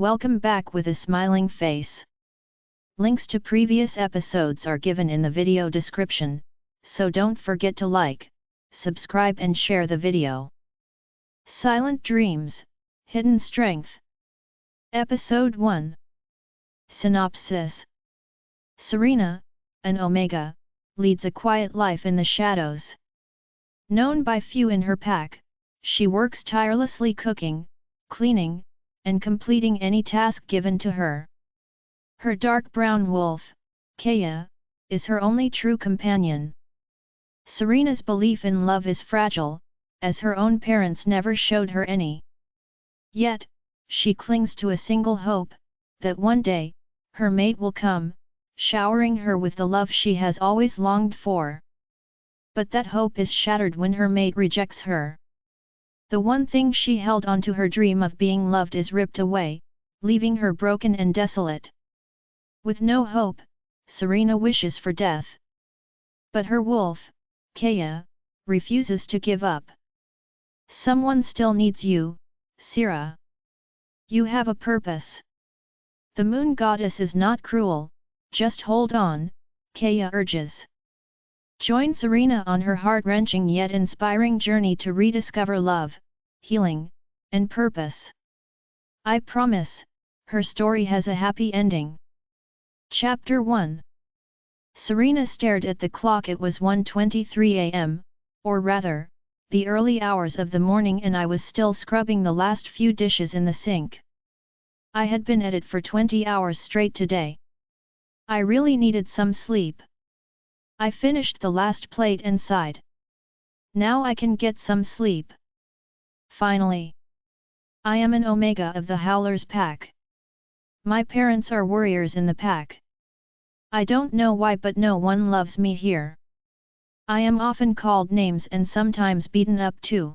Welcome back with a smiling face. Links to previous episodes are given in the video description, so don't forget to like, subscribe and share the video. Silent Dreams, Hidden Strength. Episode 1. Synopsis. Serena, an Omega, leads a quiet life in the shadows. Known by few in her pack, she works tirelessly cooking, cleaning, and completing any task given to her. Her dark brown wolf, Kaya, is her only true companion. Serena's belief in love is fragile, as her own parents never showed her any. Yet, she clings to a single hope, that one day, her mate will come, showering her with the love she has always longed for. But that hope is shattered when her mate rejects her. The one thing she held onto, her dream of being loved, is ripped away, leaving her broken and desolate. With no hope, Serena wishes for death. But her wolf, Kaya, refuses to give up. Someone still needs you, Sira. You have a purpose. The moon goddess is not cruel, just hold on, Kaya urges. Join Serena on her heart-wrenching yet inspiring journey to rediscover love, healing, and purpose. I promise, her story has a happy ending. Chapter 1. Serena stared at the clock. It was 1:23 a.m., or rather, the early hours of the morning, and I was still scrubbing the last few dishes in the sink. I had been at it for 20 hours straight today. I really needed some sleep. I finished the last plate and sighed. Now I can get some sleep. Finally. I am an Omega of the Howlers pack. My parents are warriors in the pack. I don't know why, but no one loves me here. I am often called names and sometimes beaten up too.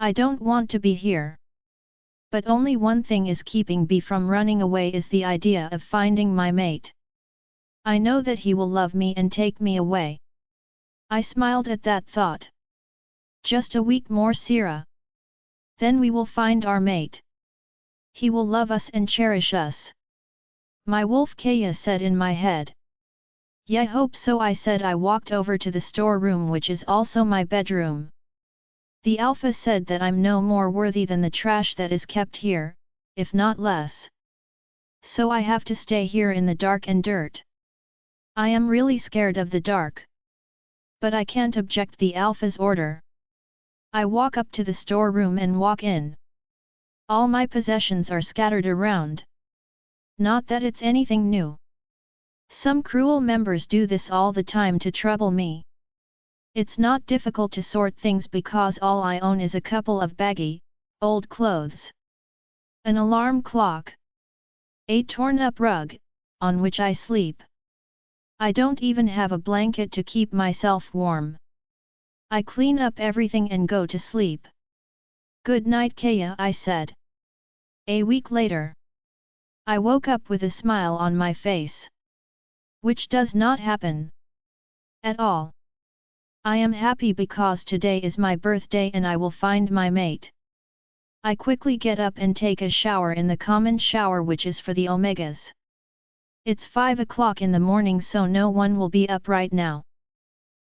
I don't want to be here. But only one thing is keeping me from running away, is the idea of finding my mate. I know that he will love me and take me away. I smiled at that thought. Just a week more, Sira. Then we will find our mate. He will love us and cherish us. My wolf Kaya said in my head. Yeah, I hope so, I said. I walked over to the storeroom, which is also my bedroom. The Alpha said that I'm no more worthy than the trash that is kept here, if not less. So I have to stay here in the dark and dirt. I am really scared of the dark. But I can't object the Alpha's order. I walk up to the storeroom and walk in. All my possessions are scattered around. Not that it's anything new. Some cruel members do this all the time to trouble me. It's not difficult to sort things because all I own is a couple of baggy, old clothes. An alarm clock. A torn-up rug, on which I sleep. I don't even have a blanket to keep myself warm. I clean up everything and go to sleep. Good night, Kaya, I said. A week later. I woke up with a smile on my face. Which does not happen. At all. I am happy because today is my birthday and I will find my mate. I quickly get up and take a shower in the common shower, which is for the Omegas. It's 5 o'clock in the morning, so no one will be up right now.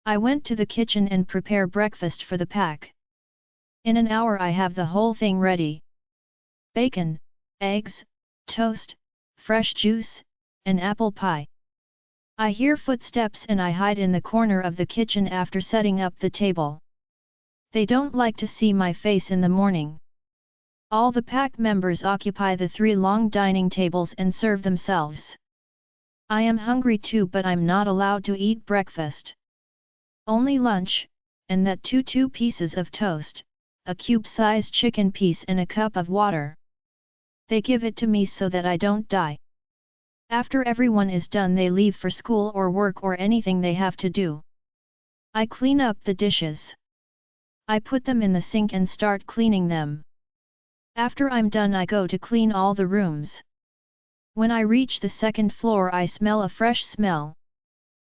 I went to the kitchen and prepare breakfast for the pack. In an hour I have the whole thing ready. Bacon, eggs, toast, fresh juice, and apple pie. I hear footsteps and I hide in the corner of the kitchen after setting up the table. They don't like to see my face in the morning. All the pack members occupy the 3 long dining tables and serve themselves. I am hungry too, but I'm not allowed to eat breakfast. Only lunch, and that 2 pieces of toast, a cube-sized chicken piece and a cup of water. They give it to me so that I don't die. After everyone is done, they leave for school or work or anything they have to do. I clean up the dishes. I put them in the sink and start cleaning them. After I'm done, I go to clean all the rooms. When I reach the 2nd floor, I smell a fresh smell.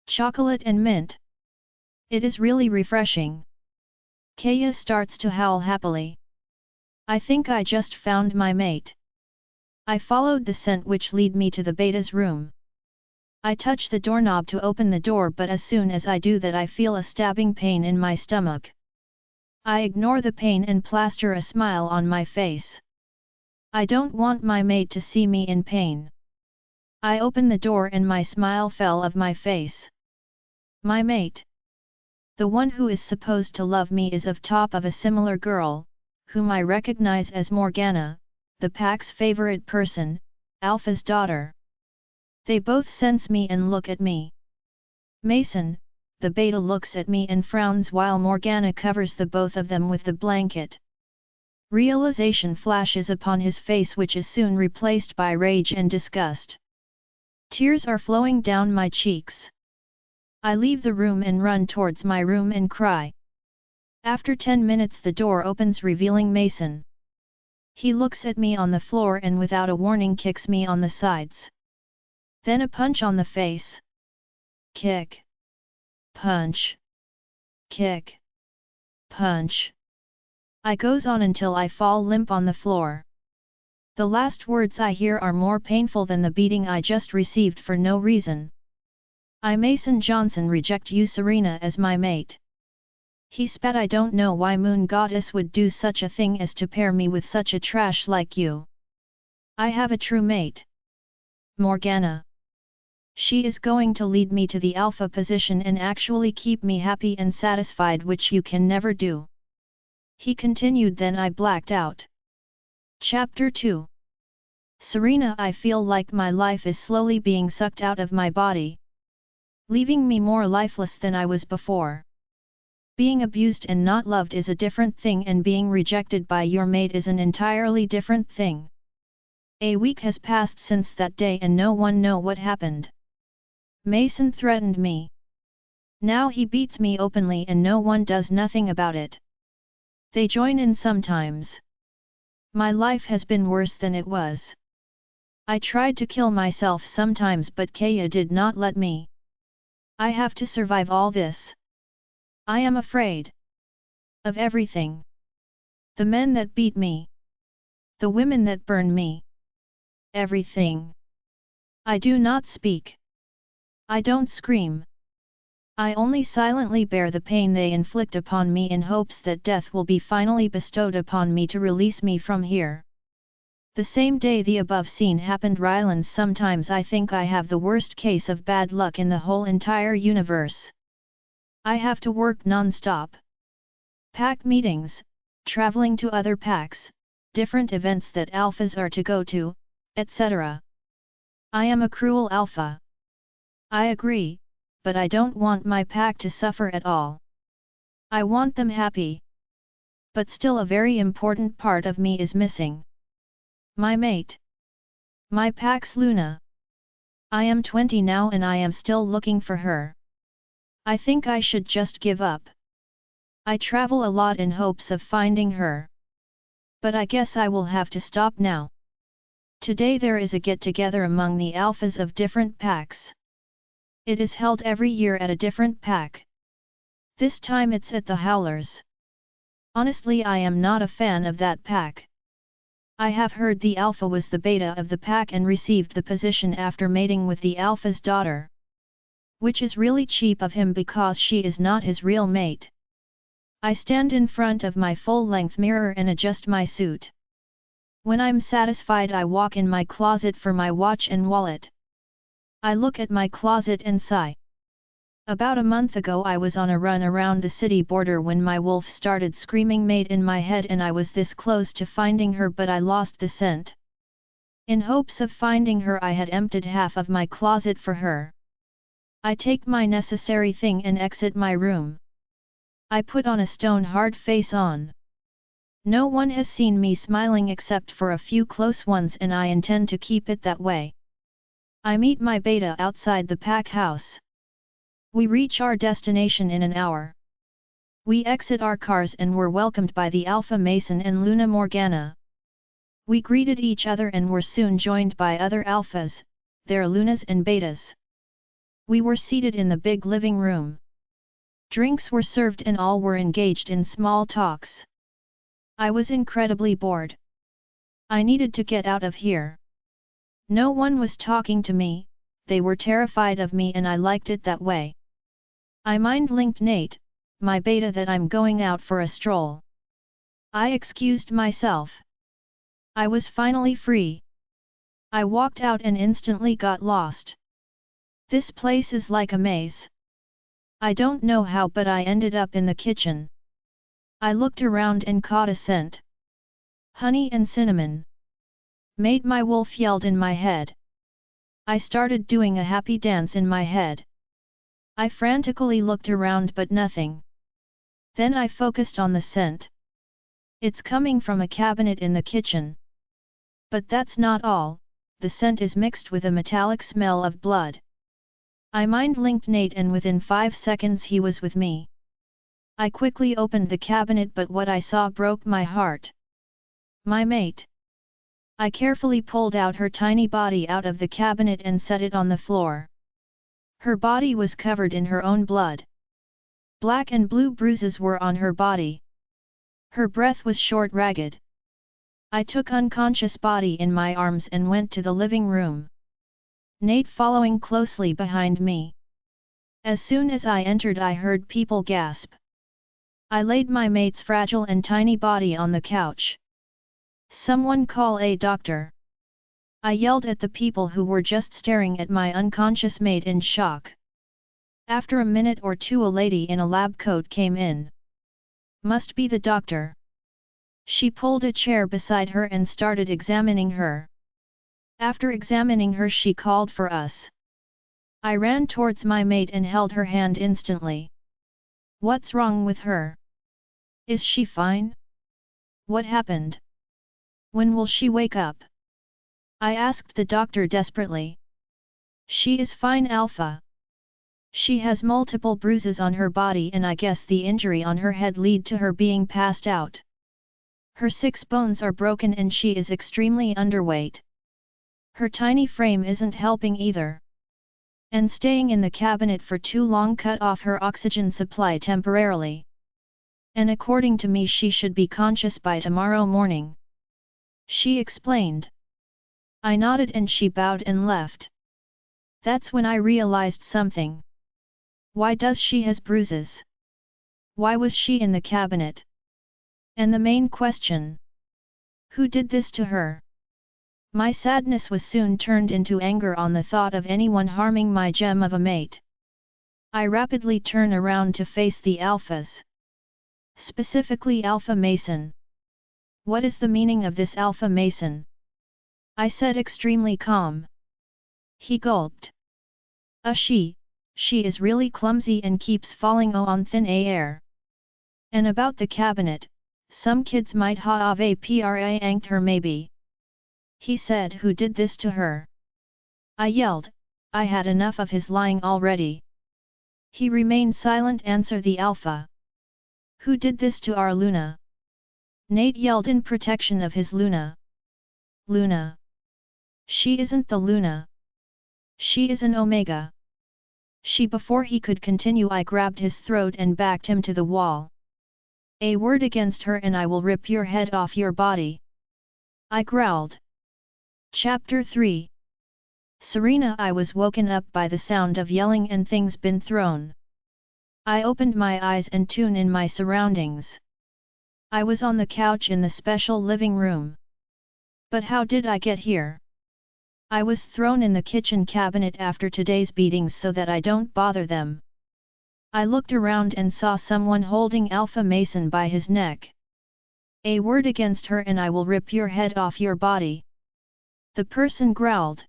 Chocolate and mint. It is really refreshing. Kaya starts to howl happily. I think I just found my mate. I followed the scent which led me to the beta's room. I touch the doorknob to open the door, but as soon as I do that I feel a stabbing pain in my stomach. I ignore the pain and plaster a smile on my face. I don't want my mate to see me in pain. I open the door and my smile fell off my face. My mate. The one who is supposed to love me is of top of a similar girl, whom I recognize as Morgana, the pack's favorite person, Alpha's daughter. They both sense me and look at me. Mason, the beta, looks at me and frowns while Morgana covers the both of them with the blanket. Realization flashes upon his face, which is soon replaced by rage and disgust. Tears are flowing down my cheeks. I leave the room and run towards my room and cry. After 10 minutes the door opens, revealing Mason. He looks at me on the floor and without a warning kicks me on the sides. Then a punch on the face. Kick. Punch. Kick. Punch. I goes on until I fall limp on the floor. The last words I hear are more painful than the beating I just received for no reason. I, Mason Johnson, reject you, Serena, as my mate. He spat. I don't know why Moon Goddess would do such a thing as to pair me with such a trash like you. I have a true mate. Morgana. She is going to lead me to the alpha position and actually keep me happy and satisfied, which you can never do. He continued. Then I blacked out. Chapter 2. Serena, I feel like my life is slowly being sucked out of my body, leaving me more lifeless than I was before. Being abused and not loved is a different thing, and being rejected by your mate is an entirely different thing. A week has passed since that day and no one know what happened. Mason threatened me. Now he beats me openly and no one does nothing about it. They join in sometimes. My life has been worse than it was. I tried to kill myself sometimes, but Kaya did not let me. I have to survive all this. I am afraid of everything. The men that beat me. The women that burn me. Everything. I do not speak. I don't scream. I only silently bear the pain they inflict upon me in hopes that death will be finally bestowed upon me to release me from here. The same day the above scene happened, Rylands, sometimes I think I have the worst case of bad luck in the whole entire universe. I have to work non-stop. Pack meetings, traveling to other packs, different events that alphas are to go to, etc. I am a cruel alpha. I agree, but I don't want my pack to suffer at all. I want them happy. But still a very important part of me is missing. My mate. My pack's Luna. I am 20 now and I am still looking for her. I think I should just give up. I travel a lot in hopes of finding her. But I guess I will have to stop now. Today there is a get-together among the alphas of different packs. It is held every year at a different pack. This time it's at the Howlers. Honestly, I am not a fan of that pack. I have heard the alpha was the beta of the pack and received the position after mating with the alpha's daughter. Which is really cheap of him because she is not his real mate. I stand in front of my full-length mirror and adjust my suit. When I'm satisfied, I walk in my closet for my watch and wallet. I look at my closet and sigh. About a month ago I was on a run around the city border when my wolf started screaming mate in my head, and I was this close to finding her, but I lost the scent. In hopes of finding her, I had emptied half of my closet for her. I take my necessary thing and exit my room. I put on a stone-hard face on. No one has seen me smiling except for a few close ones, and I intend to keep it that way. I meet my beta outside the pack house. We reach our destination in an hour. We exit our cars and were welcomed by the Alpha Mason and Luna Morgana. We greeted each other and were soon joined by other alphas, their Lunas and Betas. We were seated in the big living room. Drinks were served and all were engaged in small talks. I was incredibly bored. I needed to get out of here. No one was talking to me, they were terrified of me and I liked it that way. I mind-linked Nate, my beta, that I'm going out for a stroll. I excused myself. I was finally free. I walked out and instantly got lost. This place is like a maze. I don't know how, but I ended up in the kitchen. I looked around and caught a scent. Honey and cinnamon. Mate, my wolf yelled in my head. I started doing a happy dance in my head. I frantically looked around but nothing. Then I focused on the scent. It's coming from a cabinet in the kitchen. But that's not all, the scent is mixed with a metallic smell of blood. I mind-linked Nate and within 5 seconds he was with me. I quickly opened the cabinet, but what I saw broke my heart. My mate. I carefully pulled out her tiny body out of the cabinet and set it on the floor. Her body was covered in her own blood. Black and blue bruises were on her body. Her breath was short, ragged. I took unconscious body in my arms and went to the living room. Nate following closely behind me. As soon as I entered, I heard people gasp. I laid my mate's fragile and tiny body on the couch. Someone call a doctor. I yelled at the people who were just staring at my unconscious mate in shock. After a minute or two, a lady in a lab coat came in. Must be the doctor. She pulled a chair beside her and started examining her. After examining her, she called for us. I ran towards my mate and held her hand instantly. What's wrong with her? Is she fine? What happened? When will she wake up? I asked the doctor desperately. She is fine, Alpha. She has multiple bruises on her body and I guess the injury on her head led to her being passed out. Her 6 bones are broken and she is extremely underweight. Her tiny frame isn't helping either. And staying in the cabinet for too long cut off her oxygen supply temporarily. And according to me, she should be conscious by tomorrow morning. She explained. I nodded and she bowed and left. That's when I realized something. Why does she has bruises? Why was she in the cabinet? And the main question. Who did this to her? My sadness was soon turned into anger on the thought of anyone harming my gem of a mate. I rapidly turn around to face the Alphas. Specifically Alpha Mason. What is the meaning of this Alpha Mason? I said extremely calm. He gulped. She is really clumsy and keeps falling on thin air. And about the cabinet, some kids might have pranked her maybe. He said, who did this to her? I yelled, I had enough of his lying already. He remained silent. Answer the Alpha. Who did this to our Luna? Nate yelled in protection of his Luna. Luna. She isn't the Luna. She is an Omega. She. Before he could continue, I grabbed his throat and backed him to the wall. A word against her and I will rip your head off your body. I growled. Chapter 3. Serena. I was woken up by the sound of yelling and things been thrown. I opened my eyes and tuned in my surroundings. I was on the couch in the special living room. But how did I get here? I was thrown in the kitchen cabinet after today's beatings so that I don't bother them. I looked around and saw someone holding Alpha Mason by his neck. A word against her and I will rip your head off your body. The person growled.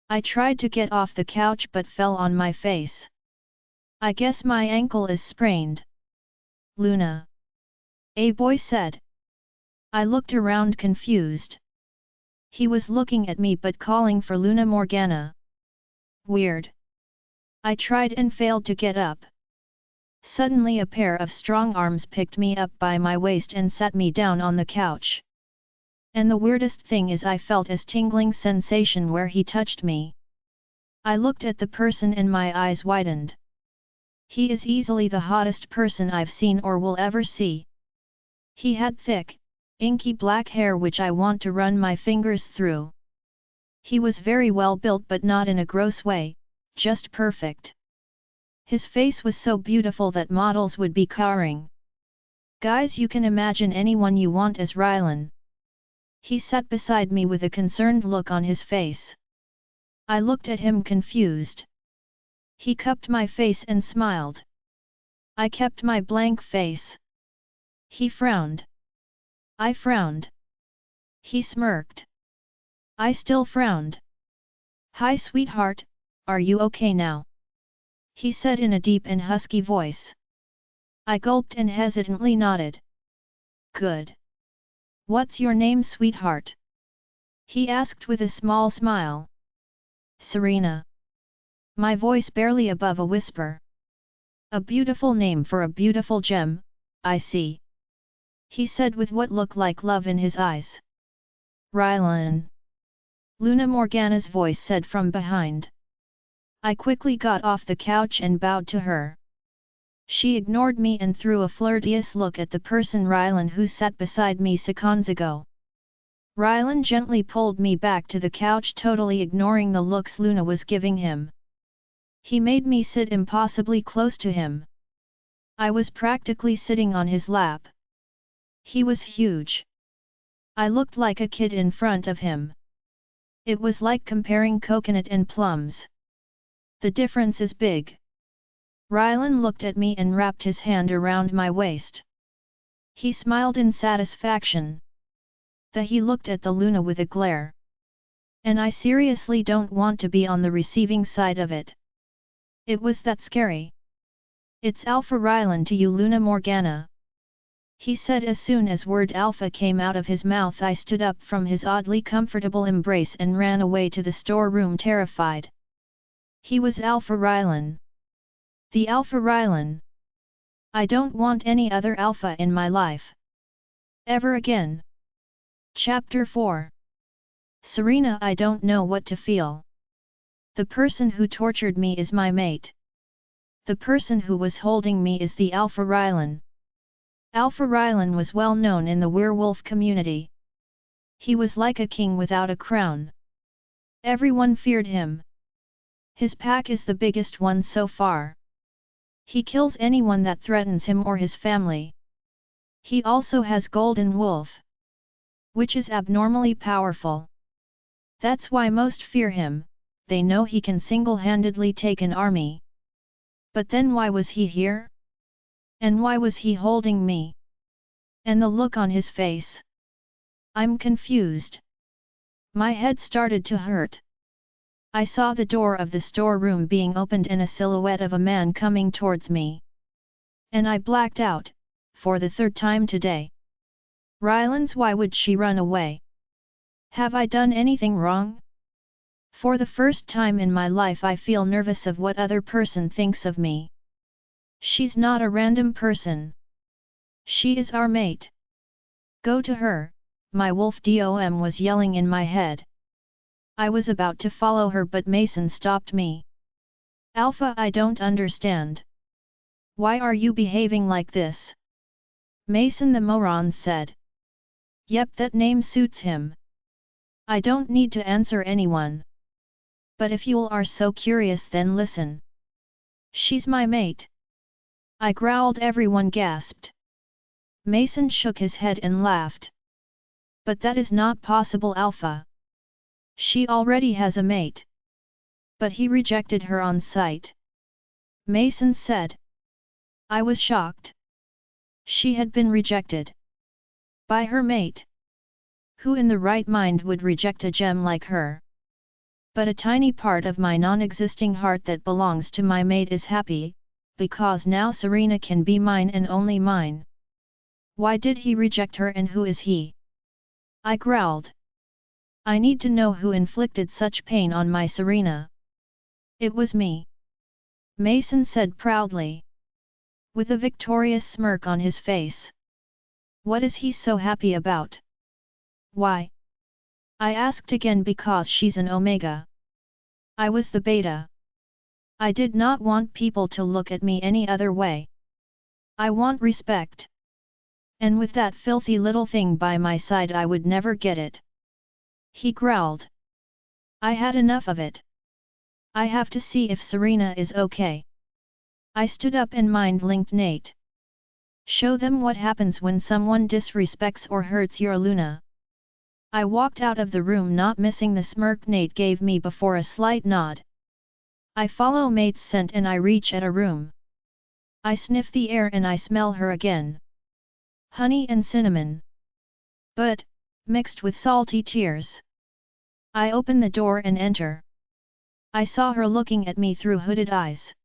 I tried to get off the couch but fell on my face. I guess my ankle is sprained. Luna. A boy said. I looked around confused. He was looking at me but calling for Luna Morgana. Weird. I tried and failed to get up. Suddenly a pair of strong arms picked me up by my waist and sat me down on the couch. And the weirdest thing is I felt a tingling sensation where he touched me. I looked at the person and my eyes widened. He is easily the hottest person I've seen or will ever see. He had thick, inky black hair which I want to run my fingers through. He was very well built but not in a gross way, just perfect. His face was so beautiful that models would be cowering. Guys, you can imagine anyone you want as Rylan. He sat beside me with a concerned look on his face. I looked at him confused. He cupped my face and smiled. I kept my blank face. He frowned. I frowned. He smirked. I still frowned. "Hi sweetheart, are you okay now?" he said in a deep and husky voice. I gulped and hesitantly nodded. "Good. What's your name, sweetheart?" he asked with a small smile. "Serena." My voice barely above a whisper. "A beautiful name for a beautiful gem, I see," he said with what looked like love in his eyes. "Rylan," Luna Morgana's voice said from behind. I quickly got off the couch and bowed to her. She ignored me and threw a flirtatious look at the person Rylan who sat beside me seconds ago. Rylan gently pulled me back to the couch, totally ignoring the looks Luna was giving him. He made me sit impossibly close to him. I was practically sitting on his lap. He was huge. I looked like a kid in front of him. It was like comparing coconut and plums. The difference is big. Rylan looked at me and wrapped his hand around my waist. He smiled in satisfaction. He looked at the Luna with a glare. And I seriously don't want to be on the receiving side of it. It was that scary. "It's Alpha Rylan to you, Luna Morgana," he said as soon as word Alpha came out of his mouth. I stood up from his oddly comfortable embrace and ran away to the storeroom terrified. He was Alpha Rylan. The Alpha Rylan. I don't want any other Alpha in my life. Ever again. Chapter 4. Serena, I don't know what to feel. The person who tortured me is my mate. The person who was holding me is the Alpha Rylan. Alpha Rylan was well known in the werewolf community. He was like a king without a crown. Everyone feared him. His pack is the biggest one so far. He kills anyone that threatens him or his family. He also has Golden Wolf, which is abnormally powerful. That's why most fear him. They know he can single-handedly take an army. But then why was he here? And why was he holding me? And the look on his face? I'm confused. My head started to hurt. I saw the door of the storeroom being opened and a silhouette of a man coming towards me. And I blacked out, for the third time today. Rylan's, why would she run away? Have I done anything wrong? For the first time in my life I feel nervous of what other person thinks of me. She's not a random person. She is our mate. Go to her, my wolf dom was yelling in my head. I was about to follow her but Mason stopped me. Alpha, I don't understand. Why are you behaving like this? Mason the moron said. Yep, that name suits him. I don't need to answer anyone. But if you are so curious then listen. She's my mate. I growled. Everyone gasped. Mason shook his head and laughed. But that is not possible, Alpha. She already has a mate. But he rejected her on sight. Mason said. I was shocked. She had been rejected. By her mate. Who in the right mind would reject a gem like her? But a tiny part of my non-existing heart that belongs to my mate is happy, because now Serena can be mine and only mine. Why did he reject her and who is he? I growled. I need to know who inflicted such pain on my Serena. It was me. Mason said proudly. With a victorious smirk on his face. What is he so happy about? Why? I asked again. Because she's an Omega. I was the Beta. I did not want people to look at me any other way. I want respect. And with that filthy little thing by my side I would never get it. He growled. I had enough of it. I have to see if Serena is okay. I stood up and mind-linked Nate. Show them what happens when someone disrespects or hurts your Luna. I walked out of the room, not missing the smirk Nate gave me before a slight nod. I follow Mate's scent and I reach at a room. I sniff the air and I smell her again. Honey and cinnamon. But, mixed with salty tears. I open the door and enter. I saw her looking at me through hooded eyes.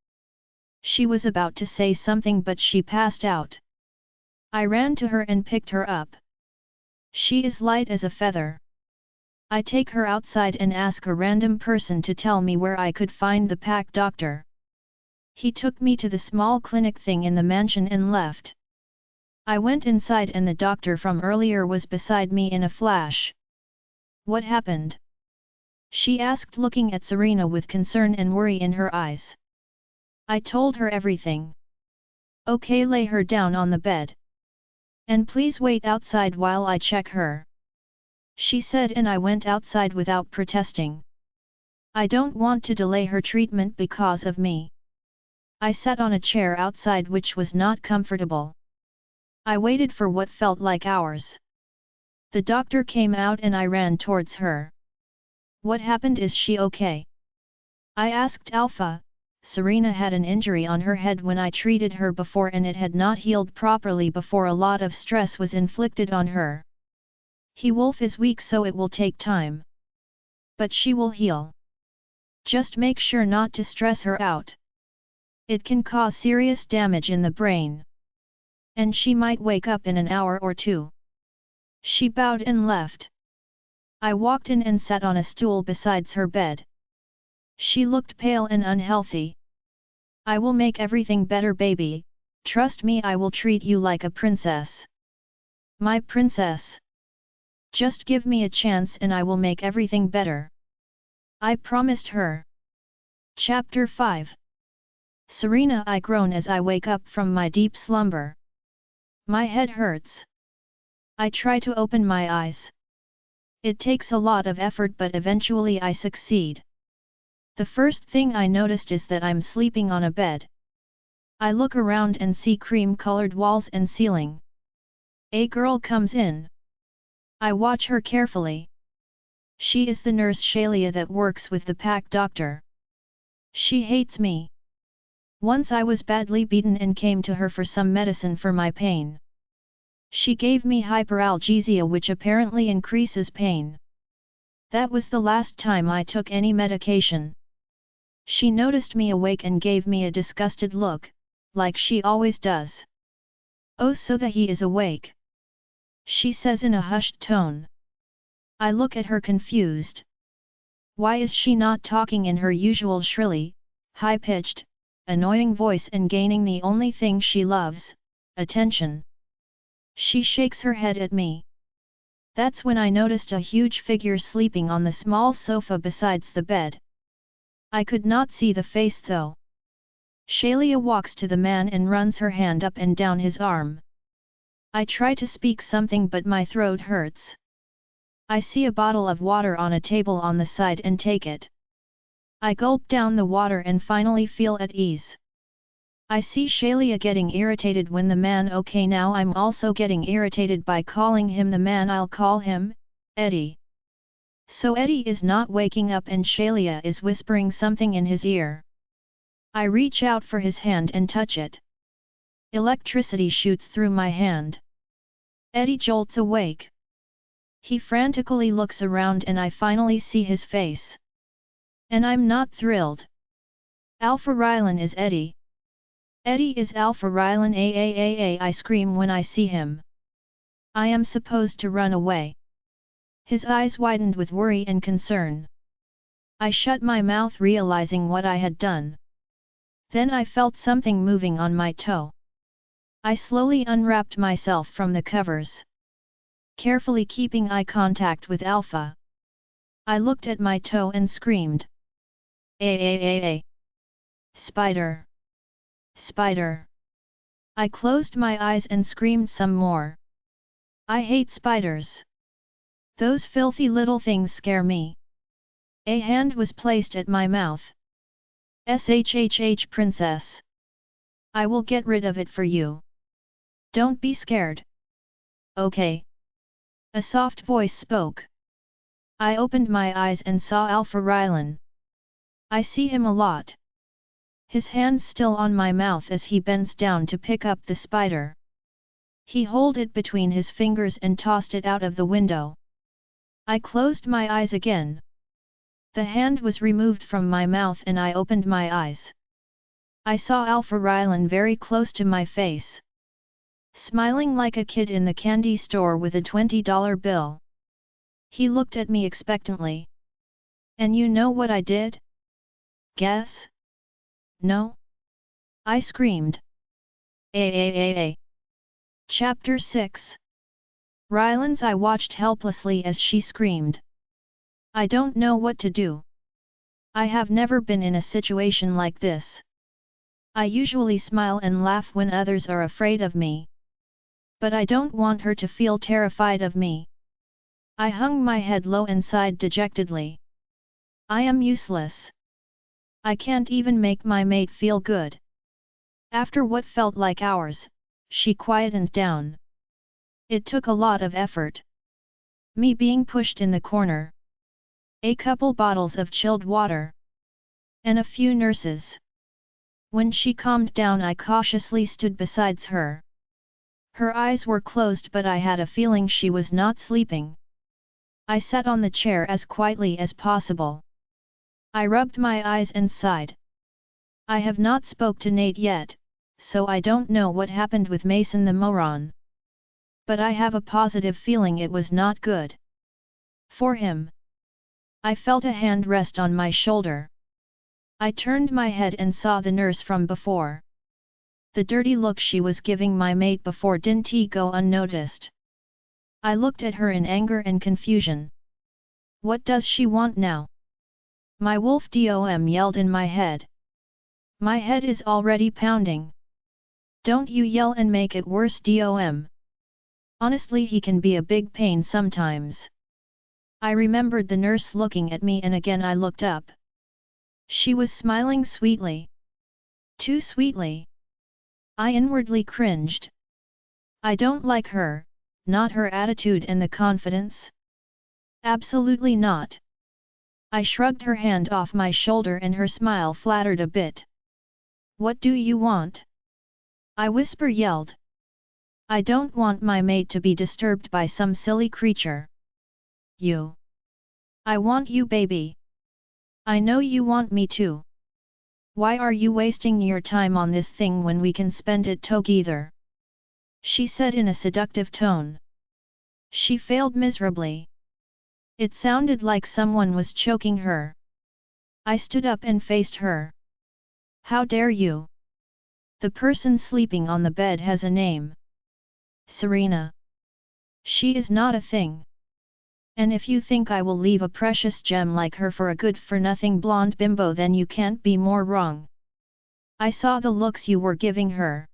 She was about to say something but she passed out. I ran to her and picked her up. She is light as a feather. I take her outside and ask a random person to tell me where I could find the pack doctor. He took me to the small clinic thing in the mansion and left. I went inside and the doctor from earlier was beside me in a flash. What happened? She asked, looking at Serena with concern and worry in her eyes. I told her everything. Okay, lay her down on the bed. And please wait outside while I check her. She said, and I went outside without protesting. I don't want to delay her treatment because of me. I sat on a chair outside which was not comfortable. I waited for what felt like hours. The doctor came out and I ran towards her. What happened? Is she okay? I asked Alpha. Serena had an injury on her head when I treated her before and it had not healed properly before a lot of stress was inflicted on her. Wolf is weak so it will take time. But she will heal. Just make sure not to stress her out. It can cause serious damage in the brain. And she might wake up in an hour or two. She bowed and left. I walked in and sat on a stool besides her bed. She looked pale and unhealthy. I will make everything better, baby, trust me, I will treat you like a princess. My princess. Just give me a chance and I will make everything better. I promised her. Chapter 5. Serena, I groan as I wake up from my deep slumber. My head hurts. I try to open my eyes. It takes a lot of effort but eventually I succeed. The first thing I noticed is that I'm sleeping on a bed. I look around and see cream-colored walls and ceiling. A girl comes in. I watch her carefully. She is the nurse Shalia that works with the pack doctor. She hates me. Once I was badly beaten and came to her for some medicine for my pain. She gave me hyperalgesia, which apparently increases pain. That was the last time I took any medication. She noticed me awake and gave me a disgusted look, like she always does. Oh, so that he is awake, she says in a hushed tone. I look at her confused. Why is she not talking in her usual shrilly, high-pitched, annoying voice and gaining the only thing she loves, attention? She shakes her head at me. That's when I noticed a huge figure sleeping on the small sofa besides the bed. I could not see the face though. Shalia walks to the man and runs her hand up and down his arm. I try to speak something but my throat hurts. I see a bottle of water on a table on the side and take it. I gulp down the water and finally feel at ease. I see Shalia getting irritated when the man. Okay, now I'm also getting irritated by calling him the man. I'll call him Eddie. So Eddie is not waking up and Shalia is whispering something in his ear. I reach out for his hand and touch it. Electricity shoots through my hand. Eddie jolts awake. He frantically looks around and I finally see his face. And I'm not thrilled. Alpha Rylan is Eddie. Eddie is Alpha Rylan. I scream when I see him. I am supposed to run away. His eyes widened with worry and concern. I shut my mouth, realizing what I had done. Then I felt something moving on my toe. I slowly unwrapped myself from the covers. Carefully keeping eye contact with Alpha. I looked at my toe and screamed. Spider! Spider! I closed my eyes and screamed some more. I hate spiders. Those filthy little things scare me. A hand was placed at my mouth. Shhh, princess. I will get rid of it for you. Don't be scared. Okay. A soft voice spoke. I opened my eyes and saw Alpha Rylan. I see him a lot. His hands still on my mouth as he bends down to pick up the spider. He held it between his fingers and tossed it out of the window. I closed my eyes again. The hand was removed from my mouth and I opened my eyes. I saw Alpha Rylan very close to my face. Smiling like a kid in the candy store with a $20 bill. He looked at me expectantly. And you know what I did? Guess? No? I screamed. Chapter 6. Rylan's eye watched helplessly as she screamed. I don't know what to do. I have never been in a situation like this. I usually smile and laugh when others are afraid of me. But I don't want her to feel terrified of me. I hung my head low and sighed dejectedly. I am useless. I can't even make my mate feel good. After what felt like hours, she quietened down. It took a lot of effort. Me being pushed in the corner. A couple bottles of chilled water. And a few nurses. When she calmed down, I cautiously stood beside her. Her eyes were closed, but I had a feeling she was not sleeping. I sat on the chair as quietly as possible. I rubbed my eyes and sighed. I have not spoke to Nate yet, so I don't know what happened with Mason the moron. But I have a positive feeling it was not good. For him. I felt a hand rest on my shoulder. I turned my head and saw the nurse from before. The dirty look she was giving my mate before didn't go unnoticed. I looked at her in anger and confusion. What does she want now? My wolf dom yelled in my head. My head is already pounding. Don't you yell and make it worse, dom. Honestly, he can be a big pain sometimes. I remembered the nurse looking at me and again I looked up. She was smiling sweetly. Too sweetly. I inwardly cringed. I don't like her, not her attitude and the confidence. Absolutely not. I shrugged her hand off my shoulder and her smile flattered a bit. What do you want? I yelled. I don't want my mate to be disturbed by some silly creature. You. I want you, baby. I know you want me too. Why are you wasting your time on this thing when we can spend it together? She said in a seductive tone. She failed miserably. It sounded like someone was choking her. I stood up and faced her. How dare you? The person sleeping on the bed has a name. Serena. She is not a thing. And if you think I will leave a precious gem like her for a good-for-nothing blonde bimbo, then you can't be more wrong. I saw the looks you were giving her.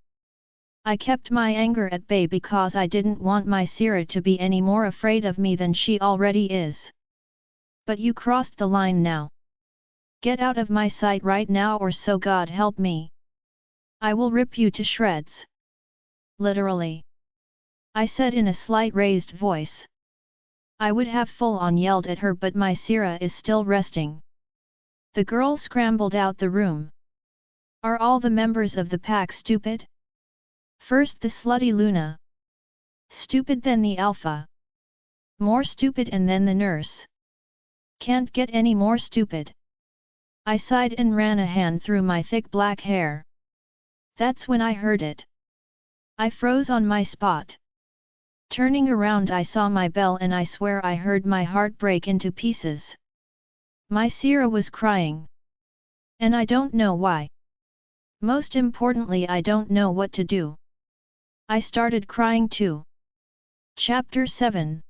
I kept my anger at bay because I didn't want my Syrah to be any more afraid of me than she already is. But you crossed the line now. Get out of my sight right now, or so God help me. I will rip you to shreds. Literally. I said in a slight raised voice. I would have full-on yelled at her, but my Syrah is still resting. The girl scrambled out the room. Are all the members of the pack stupid? First the slutty Luna. Stupid, then the Alpha. More stupid, and then the nurse. Can't get any more stupid. I sighed and ran a hand through my thick black hair. That's when I heard it. I froze on my spot. Turning around, I saw my bell and I swear I heard my heart break into pieces. My Syrah was crying. And I don't know why. Most importantly, I don't know what to do. I started crying too. Chapter 7.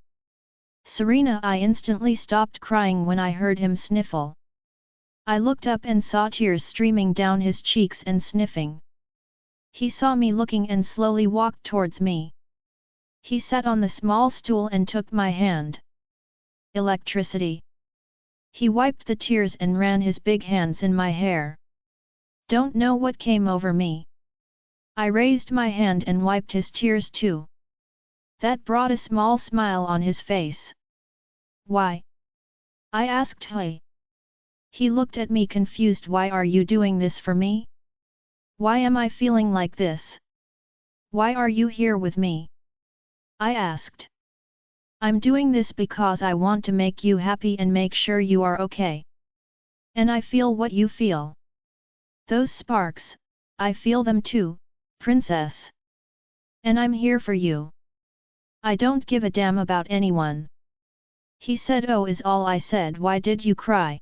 Serena. I instantly stopped crying when I heard him sniffle. I looked up and saw tears streaming down his cheeks and sniffing. He saw me looking and slowly walked towards me. He sat on the small stool and took my hand. Electricity. He wiped the tears and ran his big hands in my hair. Don't know what came over me. I raised my hand and wiped his tears too. That brought a small smile on his face. Why? I asked Hui. He looked at me confused. Why are you doing this for me? Why am I feeling like this? Why are you here with me? I asked. I'm doing this because I want to make you happy and make sure you are okay. And I feel what you feel. Those sparks, I feel them too, princess. And I'm here for you. I don't give a damn about anyone. He said, oh, is all I said. Why did you cry?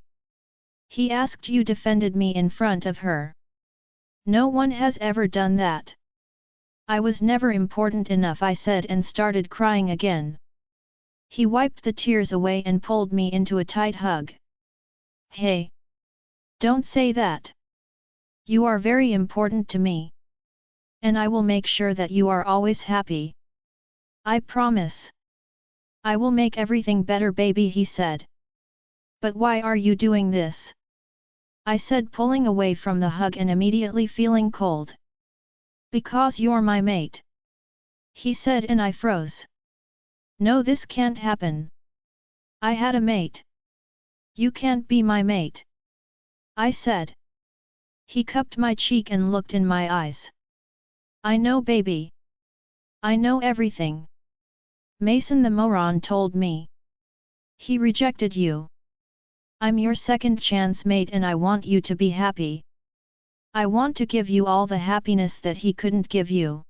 He asked. You defended me in front of her. No one has ever done that. I was never important enough, I said, and started crying again. He wiped the tears away and pulled me into a tight hug. Hey! Don't say that. You are very important to me. And I will make sure that you are always happy. I promise. I will make everything better, baby, he said. But why are you doing this? I said, pulling away from the hug and immediately feeling cold. Because you're my mate. He said, and I froze. No, this can't happen. I had a mate. You can't be my mate. I said. He cupped my cheek and looked in my eyes. I know, baby. I know everything. Mason the moron told me. He rejected you. I'm your second chance mate and I want you to be happy. I want to give you all the happiness that he couldn't give you.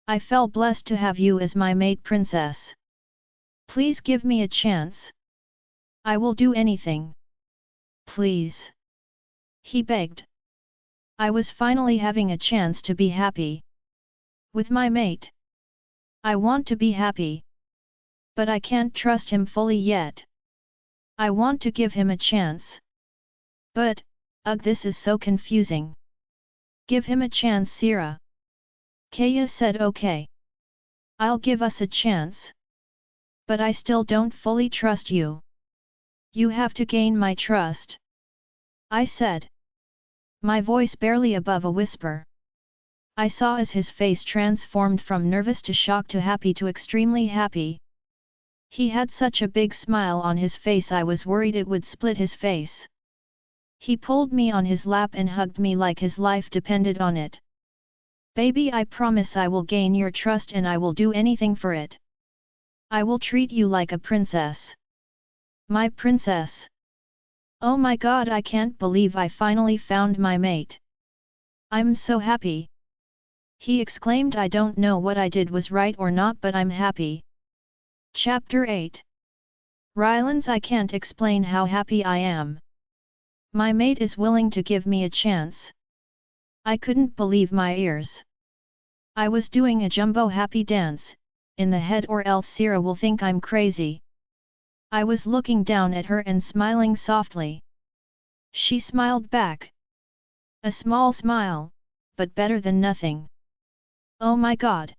I felt blessed to have you as my mate, princess. Please give me a chance. I will do anything. Please. He begged. I was finally having a chance to be happy. With my mate. I want to be happy. But I can't trust him fully yet. I want to give him a chance. But, ugh, this is so confusing. Give him a chance, Sira. Kaya said, okay. I'll give us a chance. But I still don't fully trust you. You have to gain my trust. I said. My voice barely above a whisper. I saw as his face transformed from nervous to shocked to happy to extremely happy. He had such a big smile on his face, I was worried it would split his face. He pulled me on his lap and hugged me like his life depended on it. Baby, I promise I will gain your trust and I will do anything for it. I will treat you like a princess. My princess. Oh my god, I can't believe I finally found my mate. I'm so happy. He exclaimed. I don't know what I did was right or not, but I'm happy. Chapter 8. Rylance, I can't explain how happy I am. My mate is willing to give me a chance. I couldn't believe my ears. I was doing a jumbo happy dance, in the head, or else Sira will think I'm crazy. I was looking down at her and smiling softly. She smiled back. A small smile, but better than nothing. Oh my god!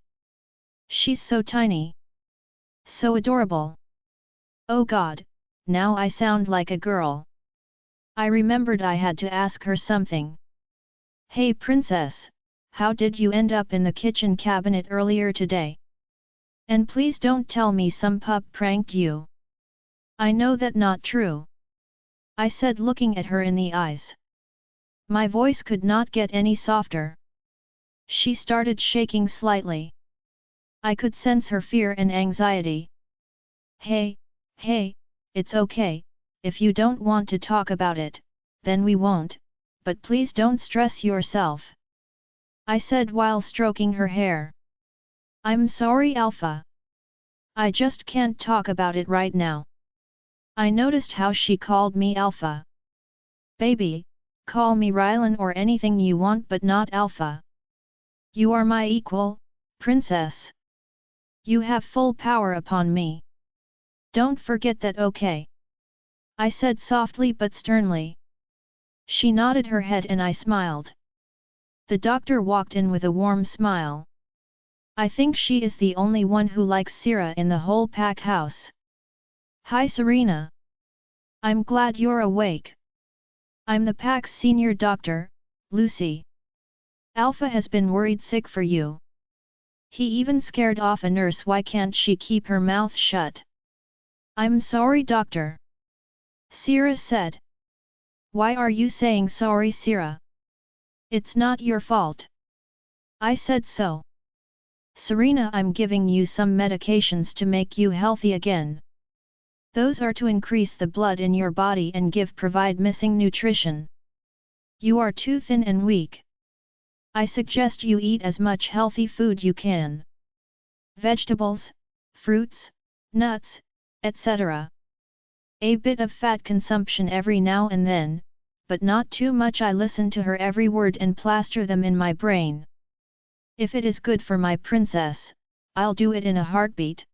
She's so tiny. So adorable. Oh god, now I sound like a girl. I remembered I had to ask her something. Hey princess, how did you end up in the kitchen cabinet earlier today? And please don't tell me some pup pranked you. I know that not true. I said, looking at her in the eyes. My voice could not get any softer. She started shaking slightly. I could sense her fear and anxiety. Hey, it's okay, if you don't want to talk about it, then we won't, but please don't stress yourself. I said while stroking her hair. I'm sorry, Alpha. I just can't talk about it right now. I noticed how she called me Alpha. Baby, call me Rylan or anything you want, but not Alpha. You are my equal, princess. You have full power upon me. Don't forget that, okay? I said softly but sternly. She nodded her head and I smiled. The doctor walked in with a warm smile. I think she is the only one who likes Sira in the whole pack house. Hi Serena. I'm glad you're awake. I'm the pack's senior doctor, Lucy. Alpha has been worried sick for you. He even scared off a nurse. Why can't she keep her mouth shut? I'm sorry, doctor. Sierra said. Why are you saying sorry, Sierra? It's not your fault. I said so. Serena, I'm giving you some medications to make you healthy again. Those are to increase the blood in your body and provide missing nutrition. You are too thin and weak. I suggest you eat as much healthy food you can. Vegetables, fruits, nuts, etc. A bit of fat consumption every now and then, but not too much. I listen to her every word and plaster them in my brain. If it is good for my princess, I'll do it in a heartbeat.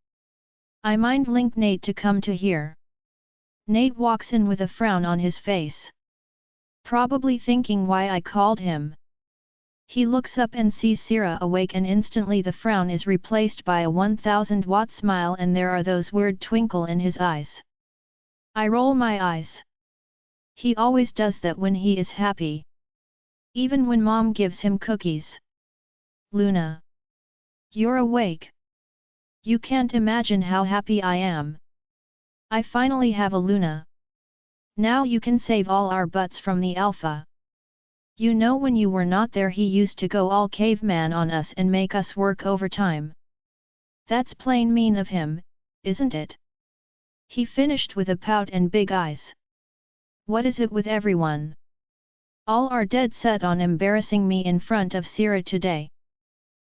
I mind link Nate to come to here. Nate walks in with a frown on his face. Probably thinking why I called him. He looks up and sees Sierra awake, and instantly the frown is replaced by a 1000-watt smile, and there are those weird twinkle in his eyes. I roll my eyes. He always does that when he is happy. Even when Mom gives him cookies. Luna. You're awake. You can't imagine how happy I am. I finally have a Luna. Now you can save all our butts from the Alpha. You know, when you were not there, he used to go all caveman on us and make us work overtime. That's plain mean of him, isn't it? He finished with a pout and big eyes. What is it with everyone? All are dead set on embarrassing me in front of Sierra today.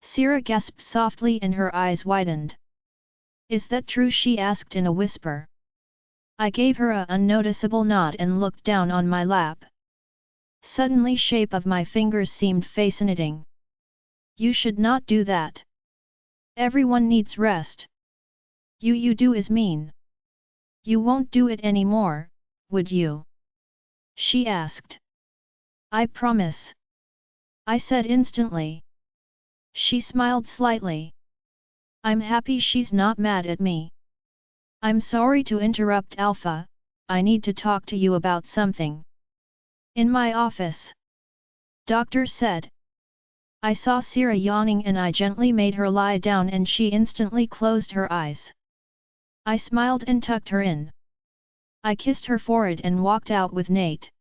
Sierra gasped softly and her eyes widened. Is that true? She asked in a whisper. I gave her a unnoticeable nod and looked down on my lap. Suddenly shape of my fingers seemed fascinating. You should not do that. Everyone needs rest. You do is mean. You won't do it anymore, would you? She asked. I promise. I said instantly. She smiled slightly. I'm happy she's not mad at me. I'm sorry to interrupt, Alpha, I need to talk to you about something. In my office. Doctor said. I saw Sierra yawning and I gently made her lie down and she instantly closed her eyes. I smiled and tucked her in. I kissed her forehead and walked out with Nate.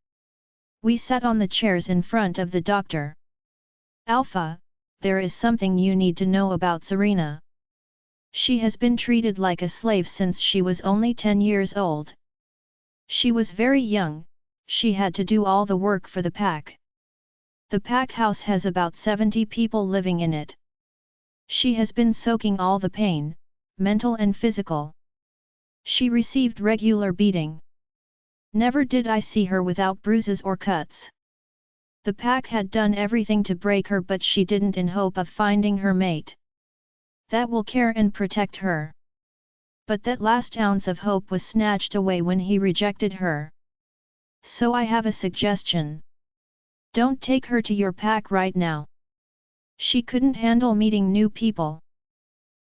We sat on the chairs in front of the doctor. Alpha, there is something you need to know about Serena. She has been treated like a slave since she was only 10 years old. She was very young. She had to do all the work for the pack. The pack house has about 70 people living in it. She has been soaking all the pain, mental and physical. She received regular beating. Never did I see her without bruises or cuts. The pack had done everything to break her, but she didn't, in hope of finding her mate that will care and protect her. But that last ounce of hope was snatched away when he rejected her. So I have a suggestion. Don't take her to your pack right now. She couldn't handle meeting new people.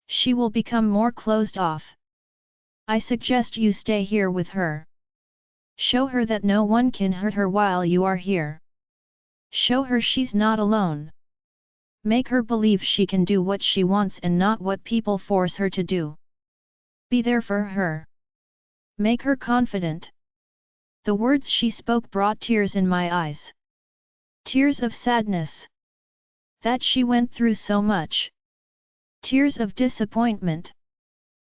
She will become more closed off. I suggest you stay here with her. Show her that no one can hurt her while you are here. Show her she's not alone. Make her believe she can do what she wants and not what people force her to do. Be there for her. Make her confident. The words she spoke brought tears in my eyes. Tears of sadness. That she went through so much. Tears of disappointment.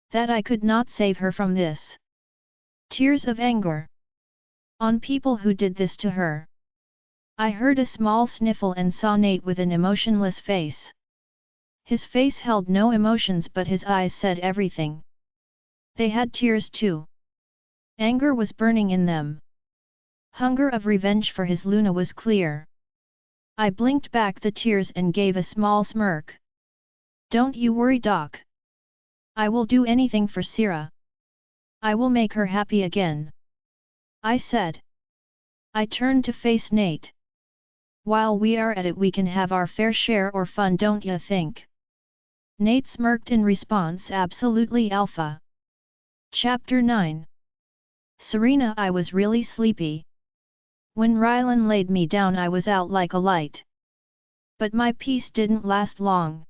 That I could not save her from this. Tears of anger. On people who did this to her. I heard a small sniffle and saw Nate with an emotionless face. His face held no emotions, but his eyes said everything. They had tears too. Anger was burning in them. Hunger of revenge for his Luna was clear. I blinked back the tears and gave a small smirk. Don't you worry, Doc. I will do anything for Sierra. I will make her happy again. I said. I turned to face Nate. While we are at it, we can have our fair share or fun, don't ya think? Nate smirked in response. Absolutely, Alpha. Chapter 9. Serena, I was really sleepy. When Rylan laid me down I was out like a light. But my peace didn't last long.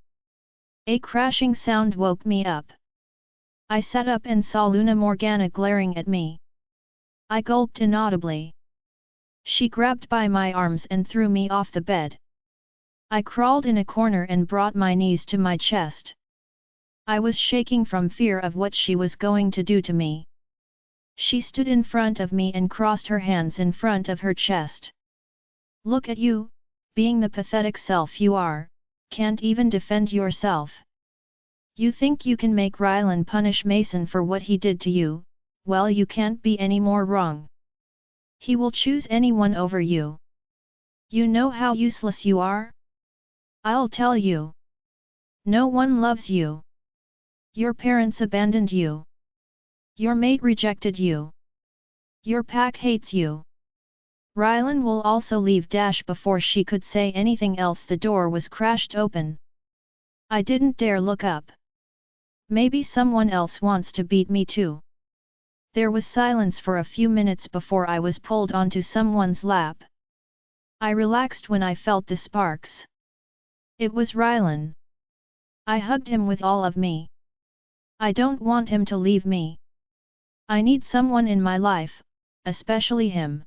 A crashing sound woke me up. I sat up and saw Luna Morgana glaring at me. I gulped inaudibly. She grabbed by my arms and threw me off the bed. I crawled in a corner and brought my knees to my chest. I was shaking from fear of what she was going to do to me. She stood in front of me and crossed her hands in front of her chest. Look at you, being the pathetic self you are, can't even defend yourself. You think you can make Rylan punish Mason for what he did to you? Well, you can't be any more wrong. He will choose anyone over you. You know how useless you are? I'll tell you. No one loves you. Your parents abandoned you. Your mate rejected you. Your pack hates you. Rylan will also leave. Before she could say anything else, the door was crashed open. I didn't dare look up. Maybe someone else wants to beat me too. There was silence for a few minutes before I was pulled onto someone's lap. I relaxed when I felt the sparks. It was Rylan. I hugged him with all of me. I don't want him to leave me. I need someone in my life, especially him.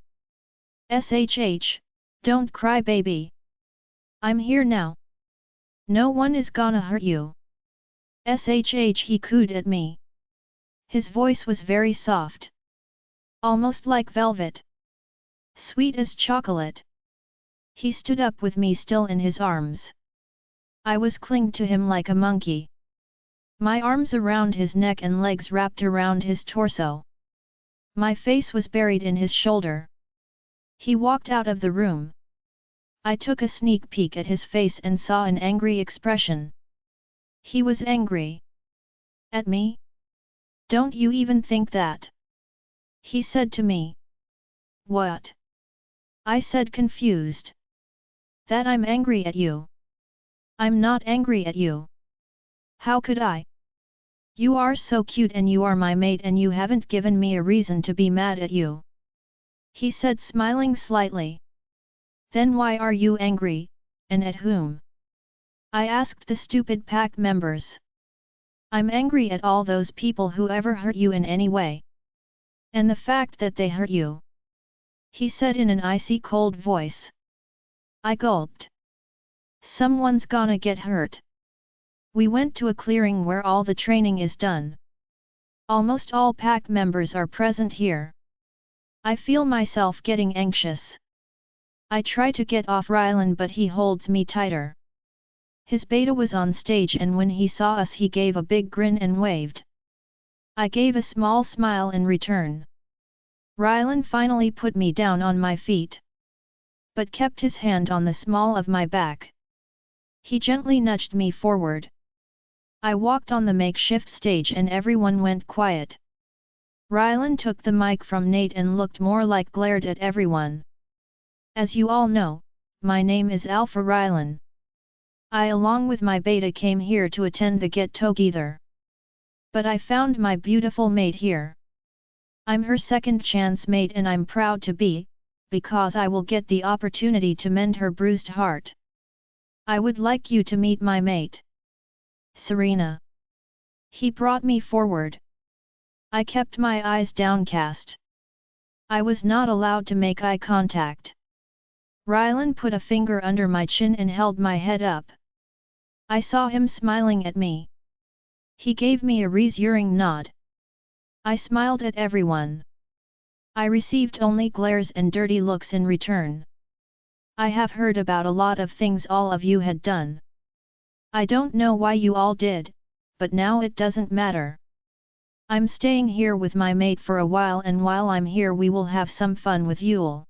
SHH, don't cry, baby. I'm here now. No one is gonna hurt you. SHH, he cooed at me. His voice was very soft. Almost like velvet. Sweet as chocolate. He stood up with me still in his arms. I was clinging to him like a monkey. My arms around his neck and legs wrapped around his torso. My face was buried in his shoulder. He walked out of the room. I took a sneak peek at his face and saw an angry expression. He was angry. At me? Don't you even think that? He said to me. What? I said, confused. That I'm angry at you. I'm not angry at you. How could I? You are so cute and you are my mate and you haven't given me a reason to be mad at you. He said, smiling slightly. Then why are you angry, and at whom? I asked the stupid pack members. I'm angry at all those people who ever hurt you in any way. And the fact that they hurt you. He said in an icy cold voice. I gulped. Someone's gonna get hurt. We went to a clearing where all the training is done. Almost all pack members are present here. I feel myself getting anxious. I try to get off Rylan but he holds me tighter. His beta was on stage and when he saw us he gave a big grin and waved. I gave a small smile in return. Rylan finally put me down on my feet. But kept his hand on the small of my back. He gently nudged me forward. I walked on the makeshift stage and everyone went quiet. Rylan took the mic from Nate and looked more like glared at everyone. As you all know, my name is Alpha Rylan. I along with my beta came here to attend the get-together. But I found my beautiful mate here. I'm her second chance mate and I'm proud to be, because I will get the opportunity to mend her bruised heart. I would like you to meet my mate. Serena. He brought me forward. I kept my eyes downcast. I was not allowed to make eye contact. Rylan put a finger under my chin and held my head up. I saw him smiling at me. He gave me a reassuring nod. I smiled at everyone. I received only glares and dirty looks in return. I have heard about a lot of things all of you had done. I don't know why you all did, but now it doesn't matter. I'm staying here with my mate for a while and while I'm here we will have some fun with Yule.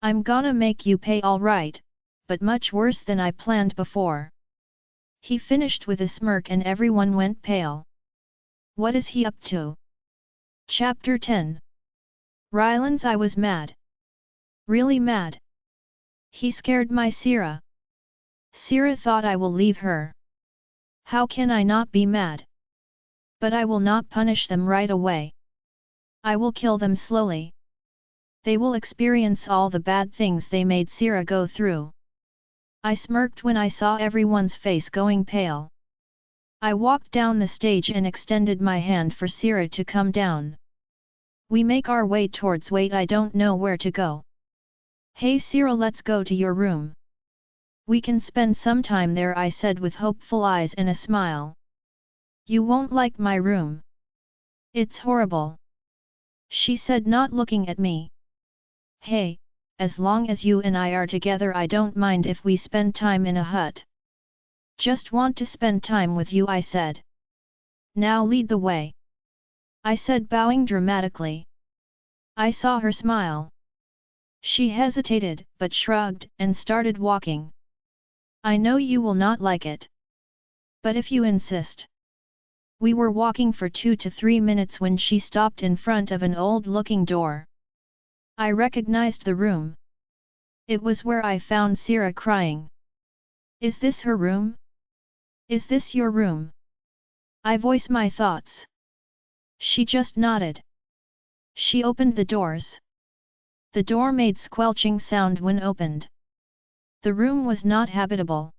I'm gonna make you pay all right, but much worse than I planned before. He finished with a smirk and everyone went pale. What is he up to? Chapter 10. Rylan's I was mad. Really mad. He scared my Syrah. Syrah thought I will leave her. How can I not be mad? But I will not punish them right away. I will kill them slowly. They will experience all the bad things they made Sira go through. I smirked when I saw everyone's face going pale. I walked down the stage and extended my hand for Sira to come down. We make our way towards wait I don't know where to go. Hey Sira, let's go to your room. We can spend some time there, I said with hopeful eyes and a smile. You won't like my room. It's horrible. She said, not looking at me. Hey, as long as you and I are together I don't mind if we spend time in a hut. Just want to spend time with you, I said. Now lead the way. I said, bowing dramatically. I saw her smile. She hesitated, but shrugged, and started walking. I know you will not like it. But if you insist. We were walking for 2 to 3 minutes when she stopped in front of an old-looking door. I recognized the room. It was where I found Sira crying. Is this her room? Is this your room? I voiced my thoughts. She just nodded. She opened the doors. The door made squelching sound when opened. The room was not habitable.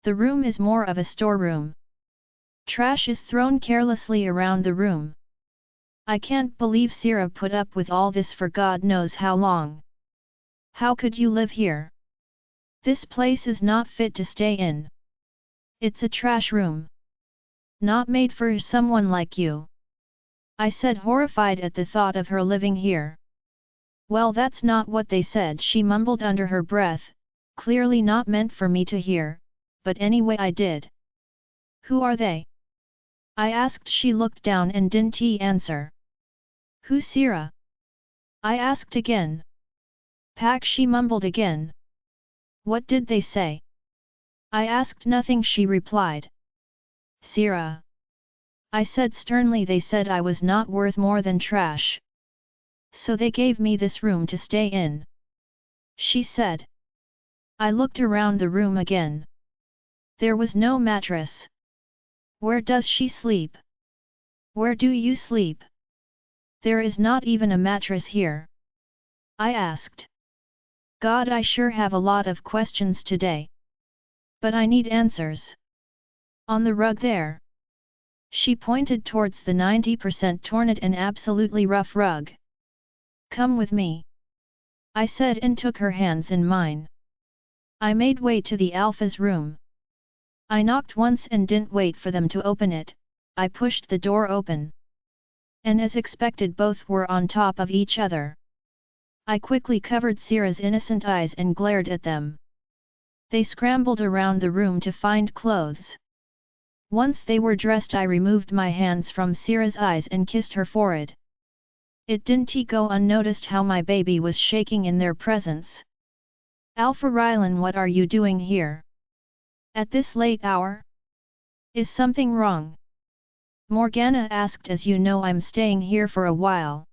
The room is more of a storeroom. Trash is thrown carelessly around the room. I can't believe Sira put up with all this for God knows how long. How could you live here? This place is not fit to stay in. It's a trash room. Not made for someone like you. I said, horrified at the thought of her living here. Well, that's not what they said, she mumbled under her breath, clearly not meant for me to hear, but anyway I did. Who are they? I asked. She looked down and didn't answer. Who's Sira? I asked again. Pack, she mumbled again. What did they say? I asked. Nothing, she replied. Sira. I said sternly. They said I was not worth more than trash. So they gave me this room to stay in. She said. I looked around the room again. There was no mattress. Where does she sleep? Where do you sleep? There is not even a mattress here. I asked. God, I sure have a lot of questions today. But I need answers. On the rug there. She pointed towards the 90% torn and absolutely rough rug. Come with me. I said and took her hands in mine. I made way to the Alpha's room. I knocked once and didn't wait for them to open it, I pushed the door open. And as expected, both were on top of each other. I quickly covered Sira's innocent eyes and glared at them. They scrambled around the room to find clothes. Once they were dressed, I removed my hands from Sira's eyes and kissed her forehead. It didn't go unnoticed how my baby was shaking in their presence. Alpha Rylan, what are you doing here? At this late hour? Is something wrong? Morgana asked. As you know, I'm staying here for a while.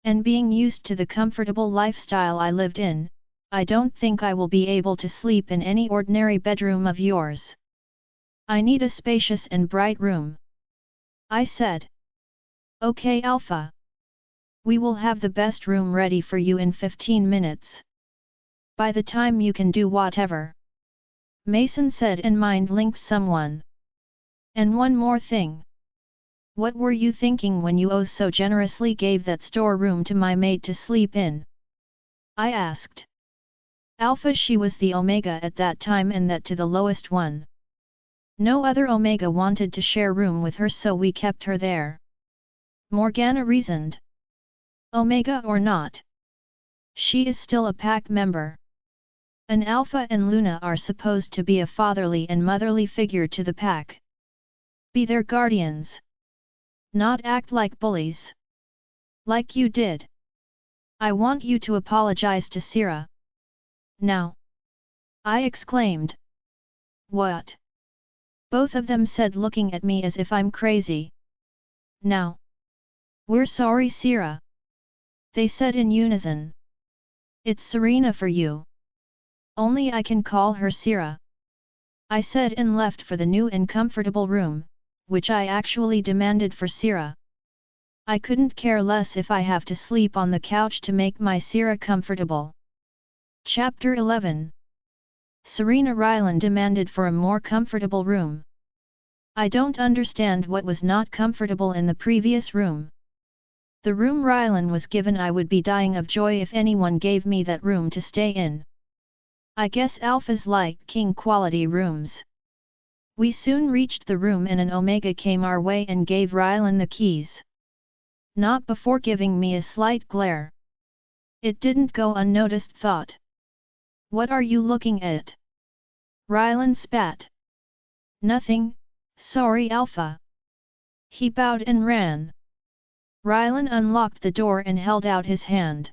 And being used to the comfortable lifestyle I lived in, I don't think I will be able to sleep in any ordinary bedroom of yours. I need a spacious and bright room. I said. Okay Alpha. We will have the best room ready for you in 15 minutes. By the time you can do whatever Mason said, and mind-linked someone. And one more thing. What were you thinking when you so generously gave that storeroom to my maid to sleep in? I asked. Alpha, she was the Omega at that time, and that to the lowest one. No other Omega wanted to share room with her, so we kept her there. Morgana reasoned. Omega or not, she is still a pack member. An Alpha and Luna are supposed to be a fatherly and motherly figure to the pack. Be their guardians. Not act like bullies. Like you did. I want you to apologize to Sira. Now. I exclaimed. What? Both of them said, looking at me as if I'm crazy. Now. We're sorry, Sira. They said in unison. It's Serena for you. Only I can call her Sira. I said, and left for the new and comfortable room, which I actually demanded for Sira. I couldn't care less if I have to sleep on the couch to make my Sira comfortable. Chapter 11. Serena Rylan demanded for a more comfortable room. I don't understand what was not comfortable in the previous room. The room Rylan was given, I would be dying of joy if anyone gave me that room to stay in. I guess alphas like king quality rooms. We soon reached the room and an Omega came our way and gave Rylan the keys. Not before giving me a slight glare. It didn't go unnoticed, thought. What are you looking at? Rylan spat. Nothing, sorry Alpha. He bowed and ran. Rylan unlocked the door and held out his hand.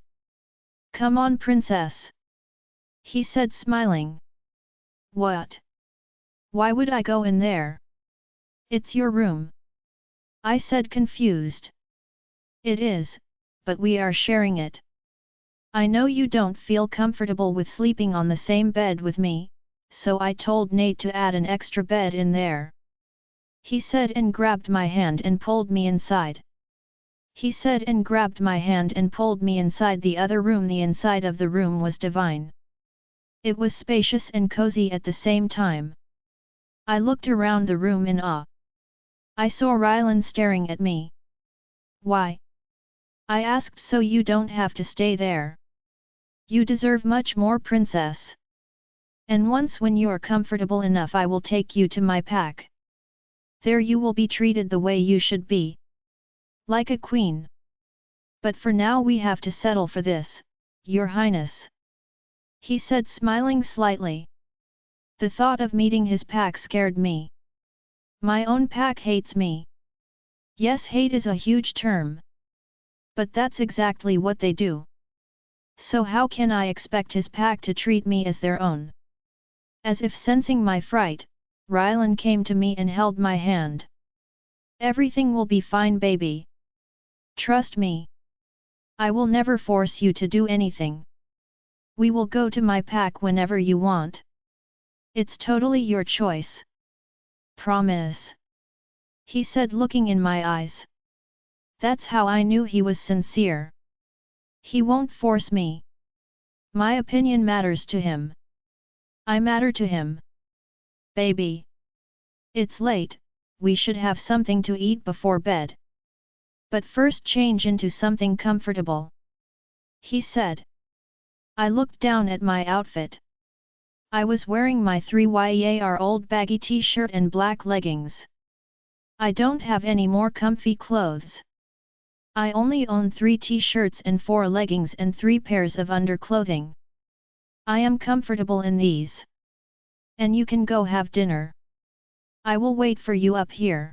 Come on, princess. He said, smiling. What? Why would I go in there? It's your room. I said, confused. It is, but we are sharing it. I know you don't feel comfortable with sleeping on the same bed with me, so I told Nate to add an extra bed in there. He said and grabbed my hand and pulled me inside. He said and grabbed my hand and pulled me inside the other room. The inside of the room was divine. It was spacious and cozy at the same time. I looked around the room in awe. I saw Rylan staring at me. Why? I asked. So you don't have to stay there. You deserve much more, princess. And once when you're comfortable enough, I will take you to my pack. There you will be treated the way you should be. Like a queen. But for now we have to settle for this, Your Highness. He said, smiling slightly. The thought of meeting his pack scared me. My own pack hates me. Yes, hate is a huge term. But that's exactly what they do. So how can I expect his pack to treat me as their own? As if sensing my fright, Rylan came to me and held my hand. Everything will be fine, baby. Trust me. I will never force you to do anything. We will go to my pack whenever you want. It's totally your choice. Promise. He said, looking in my eyes. That's how I knew he was sincere. He won't force me. My opinion matters to him. I matter to him. Baby. It's late, we should have something to eat before bed. But first change into something comfortable. He said. I looked down at my outfit. I was wearing my 3YEAR old baggy t-shirt and black leggings. I don't have any more comfy clothes. I only own 3 t-shirts and 4 leggings and 3 pairs of underclothing. I am comfortable in these. And you can go have dinner. I will wait for you up here.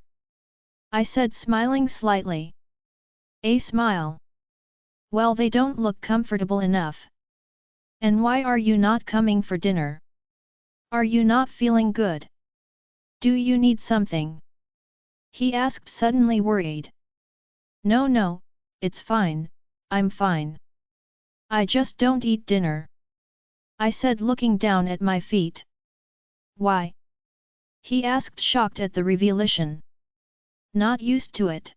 I said, smiling slightly. A smile. Well, they don't look comfortable enough. And why are you not coming for dinner? Are you not feeling good? Do you need something? He asked, suddenly worried. No, it's fine, I'm fine. I just don't eat dinner. I said, looking down at my feet. Why? He asked, shocked at the revelation. Not used to it.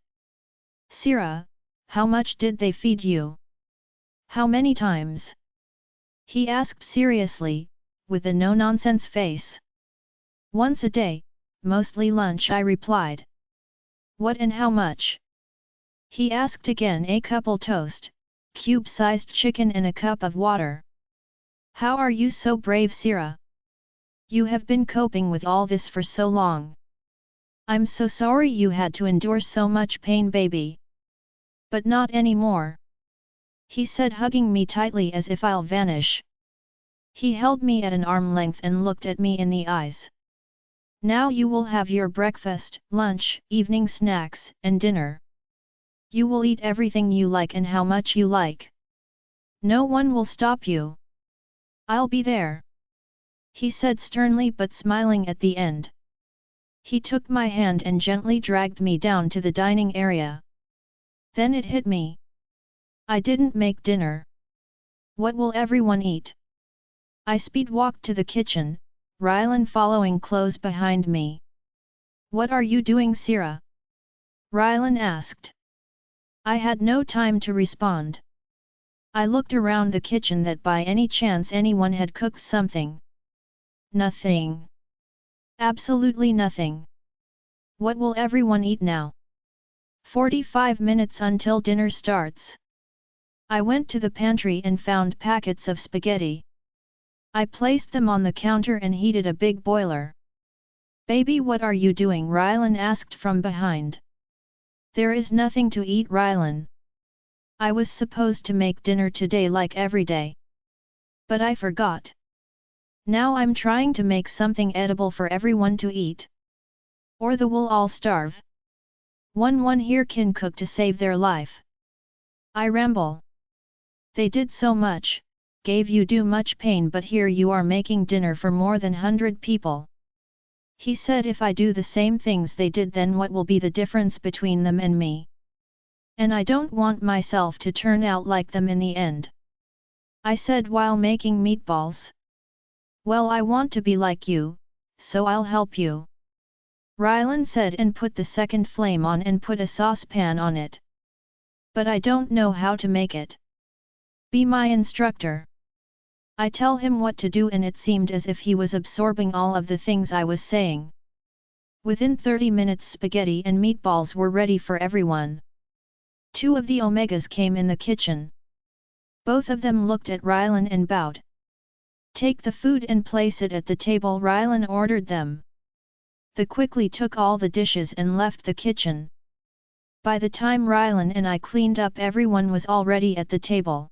Sira, how much did they feed you? How many times? He asked seriously, with a no-nonsense face. Once a day, mostly lunch, I replied. What and how much? He asked again. A couple toast, cube-sized chicken and a cup of water. How are you so brave, Sira? You have been coping with all this for so long. I'm so sorry you had to endure so much pain, baby. But not anymore. He said, hugging me tightly as if I'll vanish. He held me at an arm length and looked at me in the eyes. Now you will have your breakfast, lunch, evening snacks, and dinner. You will eat everything you like and how much you like. No one will stop you. I'll be there. He said sternly but smiling at the end. He took my hand and gently dragged me down to the dining area. Then it hit me. I didn't make dinner. What will everyone eat? I speed-walked to the kitchen, Rylan following close behind me. What are you doing, Sira? Rylan asked. I had no time to respond. I looked around the kitchen that by any chance anyone had cooked something. Nothing. Absolutely nothing. What will everyone eat now? 45 minutes until dinner starts. I went to the pantry and found packets of spaghetti. I placed them on the counter and heated a big boiler. Baby, what are you doing? Rylan asked from behind. There is nothing to eat, Rylan. I was supposed to make dinner today like every day. But I forgot. Now I'm trying to make something edible for everyone to eat. Or they will all starve. One here can cook to save their life. I ramble. They did so much, gave you too much pain, but here you are making dinner for more than 100 people. He said, if I do the same things they did, then what will be the difference between them and me? And I don't want myself to turn out like them in the end. I said while making meatballs. Well, I want to be like you, so I'll help you. Rylan said and put the second flame on and put a saucepan on it. But I don't know how to make it. Be my instructor. I tell him what to do, and it seemed as if he was absorbing all of the things I was saying. Within 30 minutes spaghetti and meatballs were ready for everyone. Two of the Omegas came in the kitchen. Both of them looked at Rylan and bowed. Take the food and place it at the table, Rylan ordered them. They quickly took all the dishes and left the kitchen. By the time Rylan and I cleaned up, everyone was already at the table.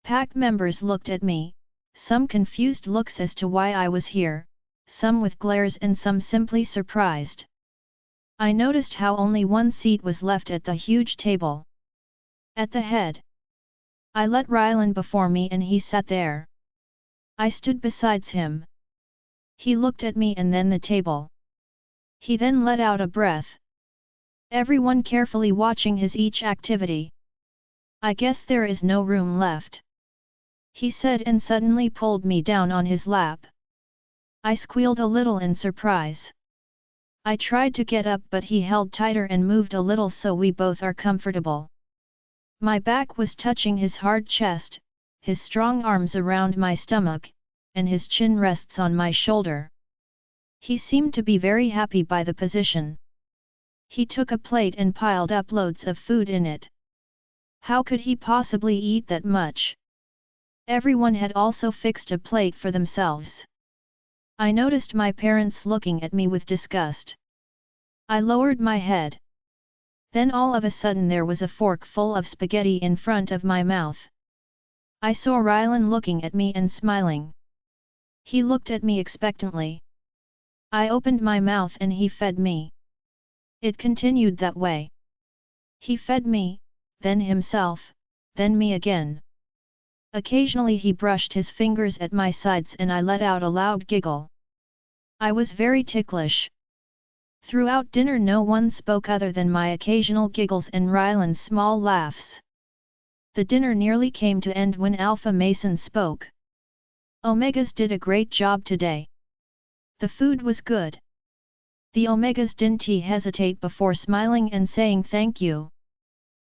Pack members looked at me, some confused looks as to why I was here, some with glares and some simply surprised. I noticed how only one seat was left at the huge table. At the head. I let Rylan before me and he sat there. I stood beside him. He looked at me and then the table. He then let out a breath. Everyone carefully watching his each activity. I guess there is no room left. He said and suddenly pulled me down on his lap. I squealed a little in surprise. I tried to get up, but he held tighter and moved a little so we both are comfortable. My back was touching his hard chest, his strong arms around my stomach, and his chin rests on my shoulder. He seemed to be very happy by the position. He took a plate and piled up loads of food in it. How could he possibly eat that much? Everyone had also fixed a plate for themselves. I noticed my parents looking at me with disgust. I lowered my head. Then all of a sudden there was a fork full of spaghetti in front of my mouth. I saw Rylan looking at me and smiling. He looked at me expectantly. I opened my mouth and he fed me. It continued that way. He fed me, then himself, then me again. Occasionally he brushed his fingers at my sides and I let out a loud giggle. I was very ticklish. Throughout dinner no one spoke other than my occasional giggles and Rylan's small laughs. The dinner nearly came to end when Alpha Mason spoke. Omegas did a great job today. The food was good. The Omegas didn't hesitate before smiling and saying thank you.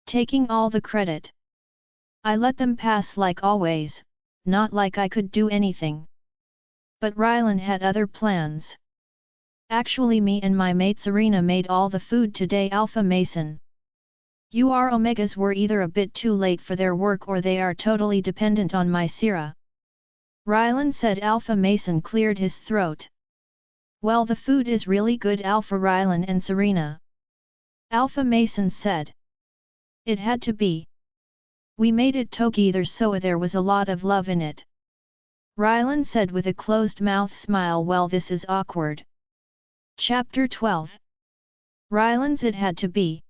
Taking all the credit. I let them pass like always, not like I could do anything. But Rylan had other plans. Actually, me and my mate Serena made all the food today, Alpha Mason. Your Omegas were either a bit too late for their work or they are totally dependent on my Syrah. Rylan said. Alpha Mason cleared his throat. Well, the food is really good, Alpha Rylan and Serena. Alpha Mason said. It had to be. We made it together so there was a lot of love in it. Rylan said with a closed mouth smile. Well, this is awkward. Chapter 12. Rylan's it had to be.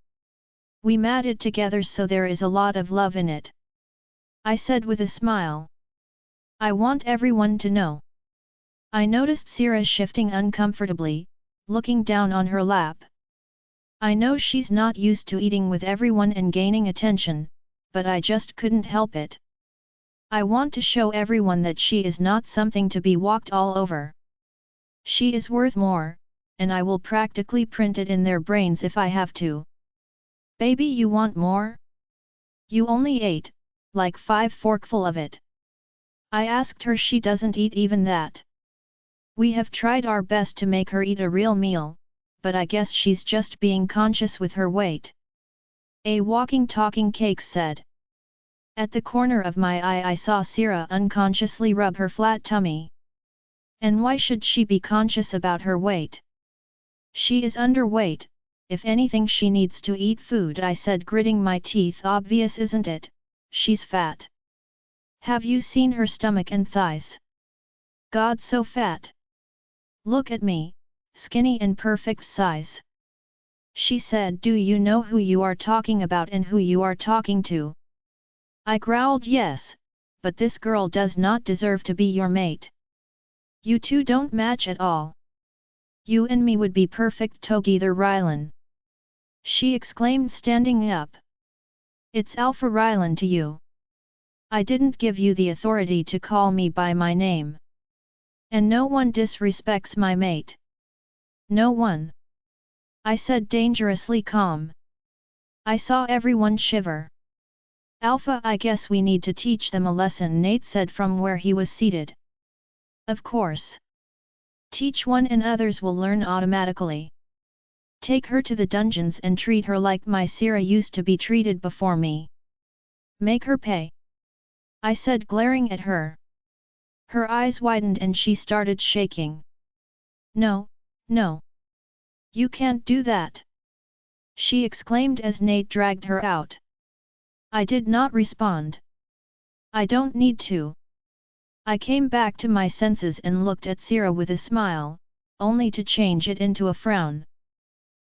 We made it together so there is a lot of love in it. I said with a smile. I want everyone to know. I noticed Syrah shifting uncomfortably, looking down on her lap. I know she's not used to eating with everyone and gaining attention, but I just couldn't help it. I want to show everyone that she is not something to be walked all over. She is worth more, and I will practically print it in their brains if I have to. Baby, you want more? You only ate, like 5 forkful of it. I asked her. She doesn't eat even that. We have tried our best to make her eat a real meal, but I guess she's just being conscious with her weight. A walking talking cake said. At the corner of my eye I saw Sira unconsciously rub her flat tummy. And why should she be conscious about her weight? She is underweight, if anything she needs to eat food, I said, gritting my teeth. Obvious, isn't it? She's fat. Have you seen her stomach and thighs? God, so fat. Look at me, skinny and perfect size. She said. Do you know who you are talking about and who you are talking to? I growled. Yes, but this girl does not deserve to be your mate. You two don't match at all. You and me would be perfect together, Rylan. She exclaimed, standing up. It's Alpha Rylan to you. I didn't give you the authority to call me by my name. And no one disrespects my mate. No one. I said, dangerously calm. I saw everyone shiver. Alpha, I guess we need to teach them a lesson, Nate said from where he was seated. Of course. Teach one and others will learn automatically. Take her to the dungeons and treat her like my Sira used to be treated before me. Make her pay. I said, glaring at her. Her eyes widened and she started shaking. No, no. You can't do that. She exclaimed as Nate dragged her out. I did not respond. I don't need to. I came back to my senses and looked at Sira with a smile, only to change it into a frown.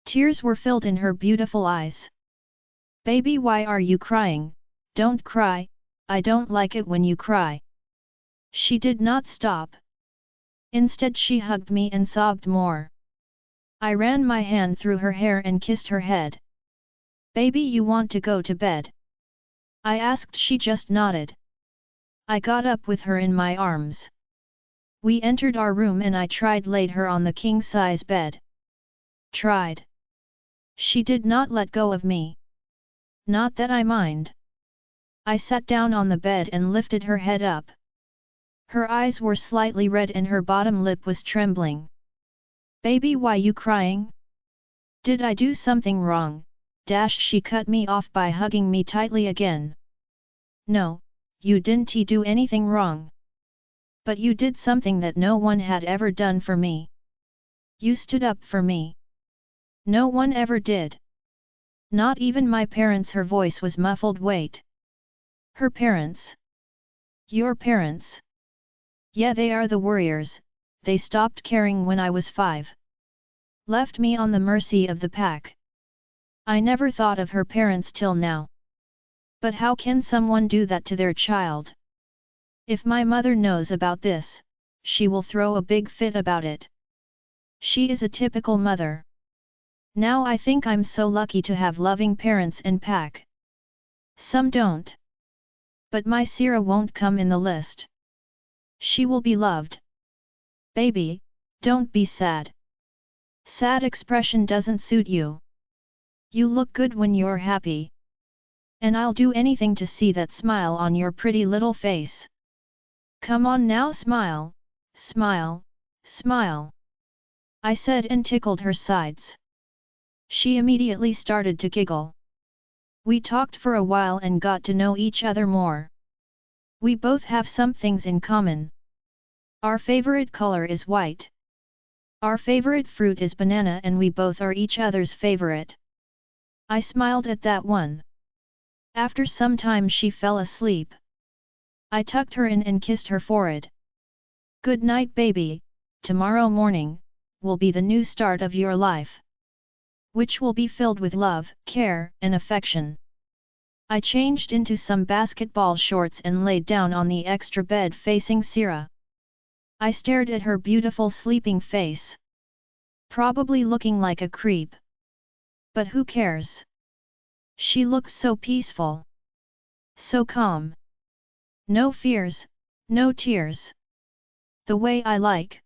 Tears were filled in her beautiful eyes. Baby, why are you crying? Don't cry, I don't like it when you cry. She did not stop. Instead she hugged me and sobbed more. I ran my hand through her hair and kissed her head. Baby, you want to go to bed? I asked. She just nodded. I got up with her in my arms. We entered our room and I laid her on the king-size bed. Tried. She did not let go of me. Not that I mind. I sat down on the bed and lifted her head up. Her eyes were slightly red and her bottom lip was trembling. Baby, why you crying? Did I do something wrong? She cut me off by hugging me tightly again. No, you didn't do anything wrong. But you did something that no one had ever done for me. You stood up for me. No one ever did. Not even my parents. Her voice was muffled. Wait. Her parents? Your parents? Yeah, they are the warriors. They stopped caring when I was 5. Left me on the mercy of the pack. I never thought of her parents till now. But how can someone do that to their child? If my mother knows about this, she will throw a big fit about it. She is a typical mother. Now I think I'm so lucky to have loving parents and pack. Some don't. But my Sira won't come in the list. She will be loved. Baby, don't be sad. Sad expression doesn't suit you. You look good when you're happy. And I'll do anything to see that smile on your pretty little face. Come on now, smile, smile, smile. I said and tickled her sides. She immediately started to giggle. We talked for a while and got to know each other more. We both have some things in common. Our favorite color is white. Our favorite fruit is banana and we both are each other's favorite. I smiled at that one. After some time she fell asleep. I tucked her in and kissed her forehead. Good night, baby. Tomorrow morning will be the new start of your life, which will be filled with love, care, and affection. I changed into some basketball shorts and laid down on the extra bed facing Sira. I stared at her beautiful sleeping face. Probably looking like a creep. But who cares? She looked so peaceful. So calm. No fears, no tears. The way I like.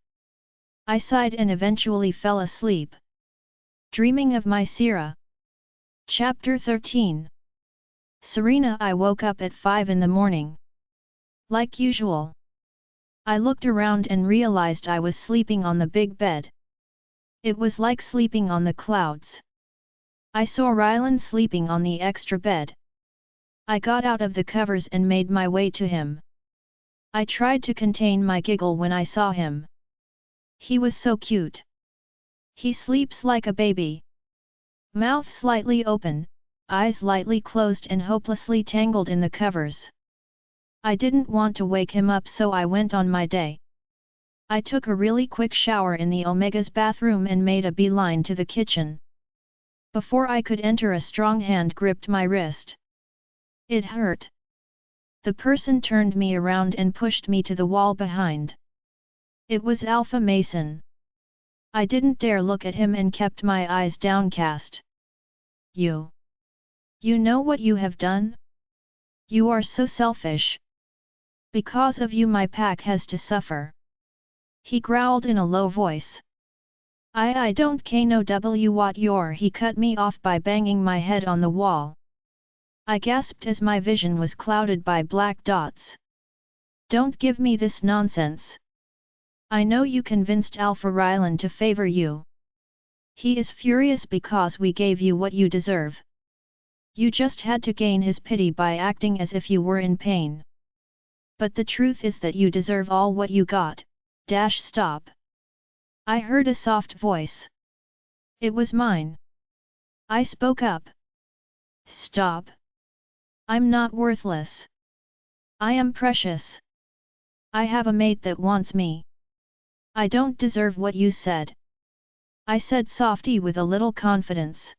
I sighed and eventually fell asleep. Dreaming of my Sira. Chapter 13. Serena. I woke up at 5 in the morning. Like usual. I looked around and realized I was sleeping on the big bed. It was like sleeping on the clouds. I saw Rylan sleeping on the extra bed. I got out of the covers and made my way to him. I tried to contain my giggle when I saw him. He was so cute. He sleeps like a baby. Mouth slightly open, eyes lightly closed and hopelessly tangled in the covers. I didn't want to wake him up, so I went on my day. I took a really quick shower in the Omega's bathroom and made a beeline to the kitchen. Before I could enter, a strong hand gripped my wrist. It hurt. The person turned me around and pushed me to the wall behind. It was Alpha Mason. I didn't dare look at him and kept my eyes downcast. You know what you have done? You are so selfish. Because of you my pack has to suffer. He growled in a low voice. I don't know what you're. He cut me off by banging my head on the wall. I gasped as my vision was clouded by black dots. Don't give me this nonsense. I know you convinced Alpha Rylan to favor you. He is furious because we gave you what you deserve. You just had to gain his pity by acting as if you were in pain. But the truth is that you deserve all what you got. Stop. I heard a soft voice. It was mine. I spoke up. Stop. I'm not worthless. I am precious. I have a mate that wants me. I don't deserve what you said. I said softly with a little confidence.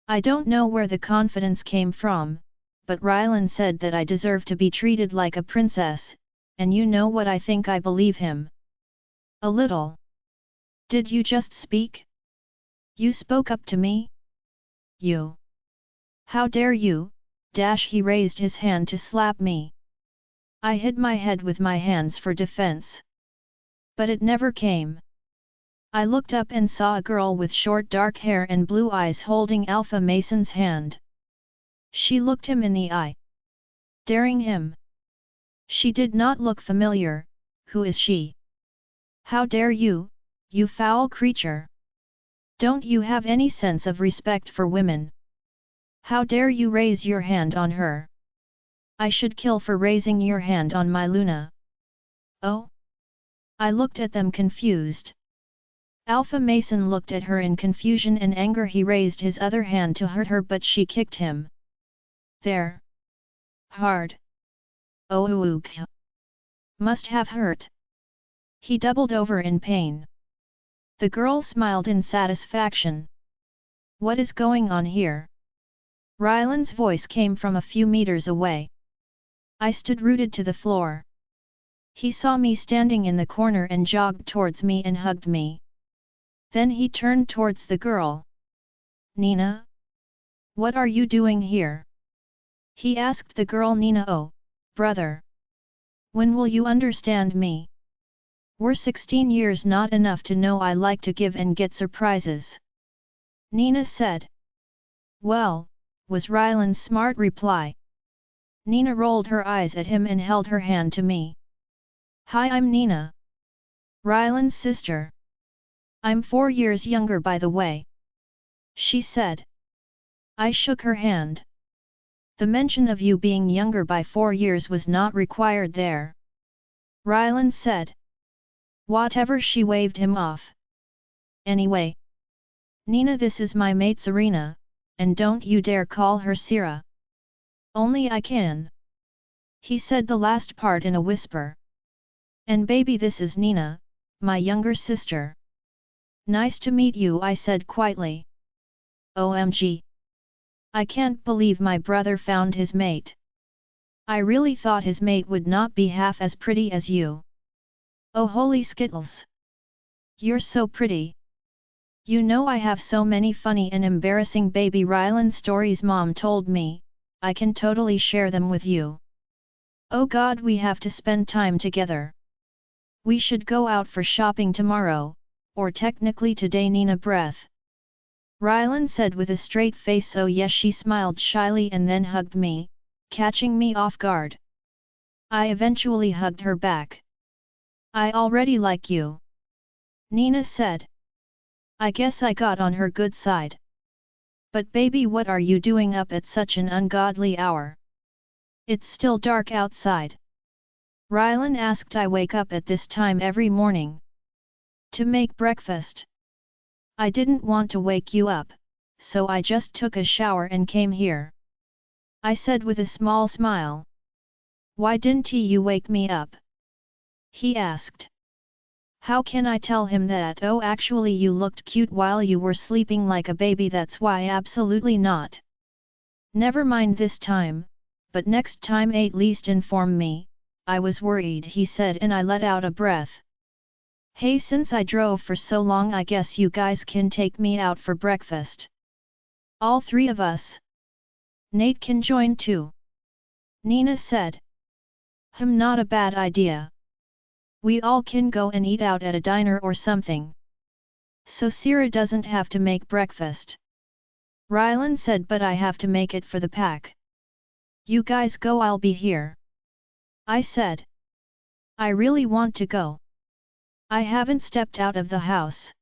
I don't know where the confidence came from, but Rylan said that I deserve to be treated like a princess, and you know what I think. I believe him. A little. Did you just speak? You spoke up to me? You. How dare you? He raised his hand to slap me. I hid my head with my hands for defense. But it never came. I looked up and saw a girl with short dark hair and blue eyes holding Alpha Mason's hand. She looked him in the eye. Daring him. She did not look familiar. Who is she? How dare you, you foul creature! Don't you have any sense of respect for women? How dare you raise your hand on her? I should kill for raising your hand on my Luna. Oh? I looked at them confused. Alpha Mason looked at her in confusion and anger. He raised his other hand to hurt her, but she kicked him. There. Hard. Oh, must have hurt. He doubled over in pain. The girl smiled in satisfaction. What is going on here? Rylan's voice came from a few meters away. I stood rooted to the floor. He saw me standing in the corner and jogged towards me and hugged me. Then he turned towards the girl. Nina? What are you doing here? He asked the girl. Nina. Oh, brother. When will you understand me? We're 16 years, not enough to know I like to give and get surprises. Nina said. Well, was Rylan's smart reply. Nina rolled her eyes at him and held her hand to me. Hi, I'm Nina. Rylan's sister. I'm 4 years younger, by the way. She said. I shook her hand. The mention of you being younger by 4 years was not required there. Rylan said. Whatever. She waved him off. Anyway. Nina, this is my mate Serena, and don't you dare call her Sira. Only I can. He said the last part in a whisper. And baby, this is Nina, my younger sister. Nice to meet you, I said quietly. OMG. I can't believe my brother found his mate. I really thought his mate would not be half as pretty as you. Oh holy skittles! You're so pretty. You know I have so many funny and embarrassing baby Rylan stories Mom told me, I can totally share them with you. Oh God, we have to spend time together. We should go out for shopping tomorrow, or technically today. Nina breath. Rylan said with a straight face. Oh yes, she smiled shyly and then hugged me, catching me off guard. I eventually hugged her back. I already like you, Nina said. I guess I got on her good side. But baby, what are you doing up at such an ungodly hour? It's still dark outside. Rylan asked. I wake up at this time every morning to make breakfast. I didn't want to wake you up, so I just took a shower and came here, I said with a small smile. Why didn't you wake me up? He asked. How can I tell him that? Oh, actually you looked cute while you were sleeping like a baby, that's why. Absolutely not. Never mind this time, but next time at least inform me. I was worried, he said, and I let out a breath. Hey, since I drove for so long, I guess you guys can take me out for breakfast. All three of us. Nate can join too, Nina said. Not a bad idea. We all can go and eat out at a diner or something. So Sierra doesn't have to make breakfast. Rylan said, but I have to make it for the pack. You guys go, I'll be here, I said. I really want to go. I haven't stepped out of the house.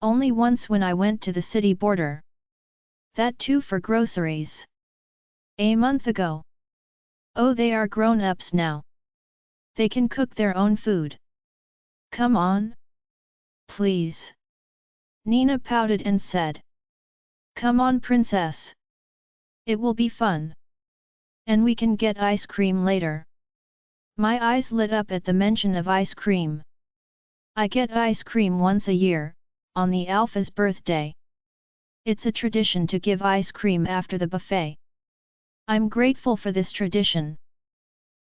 Only once, when I went to the city border. That too for groceries. A month ago. Oh, they are grown-ups now. They can cook their own food. Come on. Please. Nina pouted and said. Come on, princess. It will be fun. And we can get ice cream later. My eyes lit up at the mention of ice cream. I get ice cream once a year, on the Alpha's birthday. It's a tradition to give ice cream after the buffet. I'm grateful for this tradition.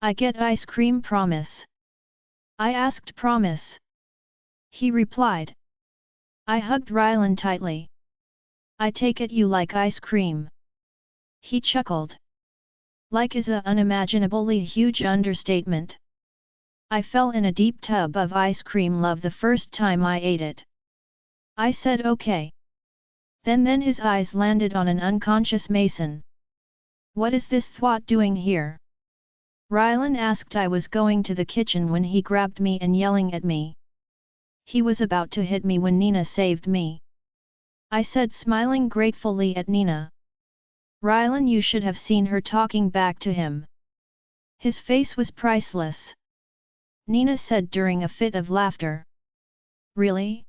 I get ice cream, promise? I asked. Promise? He replied. I hugged Rylan tightly. I take it you like ice cream? He chuckled. Like is a unimaginably huge understatement. I fell in a deep tub of ice cream love the first time I ate it. I said okay. Then his eyes landed on an unconscious Mason. What is this thwart doing here? Rylan asked. I was going to the kitchen when he grabbed me and yelling at me. He was about to hit me when Nina saved me, I said, smiling gratefully at Nina. Rylan, you should have seen her talking back to him. His face was priceless, Nina said during a fit of laughter. Really?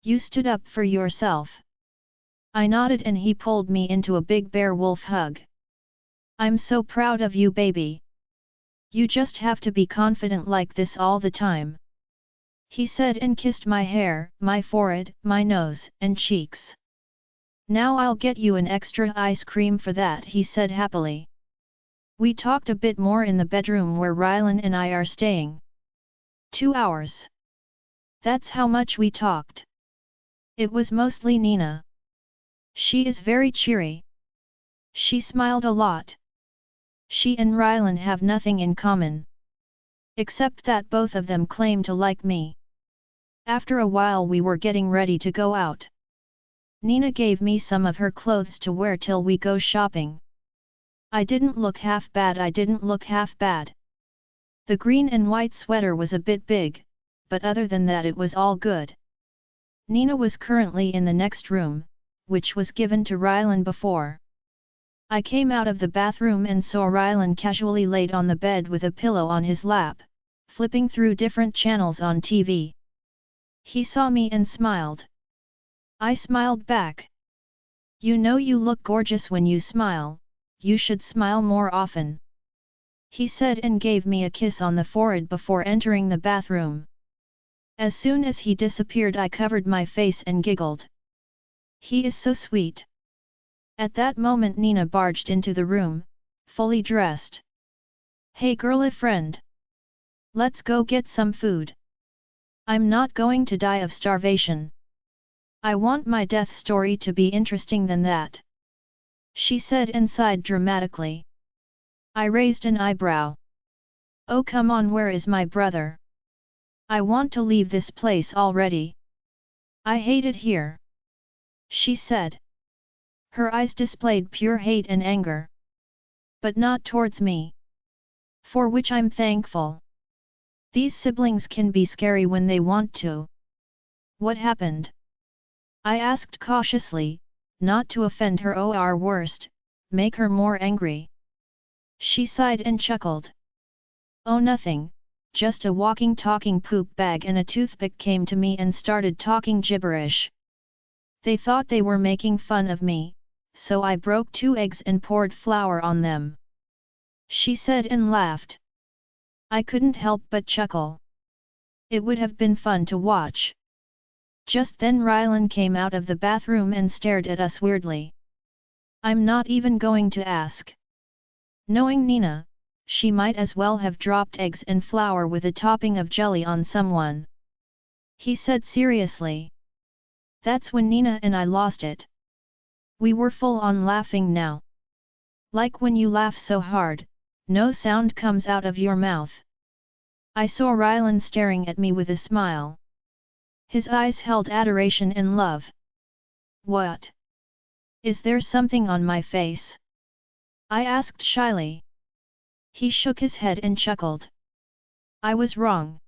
You stood up for yourself? I nodded and he pulled me into a big bear wolf hug. I'm so proud of you, baby. You just have to be confident like this all the time, he said and kissed my hair, my forehead, my nose, and cheeks. Now I'll get you an extra ice cream for that, he said happily. We talked a bit more in the bedroom where Rylan and I are staying. 2 hours. That's how much we talked. It was mostly Nina. She is very cheery. She smiled a lot. She and Rylan have nothing in common, except that both of them claim to like me. After a while we were getting ready to go out. Nina gave me some of her clothes to wear till we go shopping. I didn't look half bad. The green and white sweater was a bit big, but other than that it was all good. Nina was currently in the next room, which was given to Rylan before. I came out of the bathroom and saw Rylan casually laid on the bed with a pillow on his lap, flipping through different channels on TV. He saw me and smiled. I smiled back. You know you look gorgeous when you smile, you should smile more often, he said and gave me a kiss on the forehead before entering the bathroom. As soon as he disappeared I covered my face and giggled. He is so sweet. At that moment Nina barged into the room, fully dressed. Hey girlfriend. Let's go get some food. I'm not going to die of starvation. I want my death story to be interesting than that, she said and sighed dramatically. I raised an eyebrow. Oh come on, where is my brother? I want to leave this place already. I hate it here. she said. Her eyes displayed pure hate and anger. But not towards me. For which I'm thankful. These siblings can be scary when they want to. What happened? I asked cautiously, not to offend her or worst, make her more angry. She sighed and chuckled. Oh, nothing, just a walking talking poop bag and a toothpick came to me and started talking gibberish. They thought they were making fun of me, so I broke 2 eggs and poured flour on them. She said and laughed. I couldn't help but chuckle. It would have been fun to watch. Just then Rylan came out of the bathroom and stared at us weirdly. I'm not even going to ask. Knowing Nina, she might as well have dropped eggs and flour with a topping of jelly on someone. He said seriously. That's when Nina and I lost it. We were full on laughing now. Like when you laugh so hard, no sound comes out of your mouth. I saw Rylan staring at me with a smile. His eyes held adoration and love. What? Is there something on my face? I asked shyly. He shook his head and chuckled. I was wrong.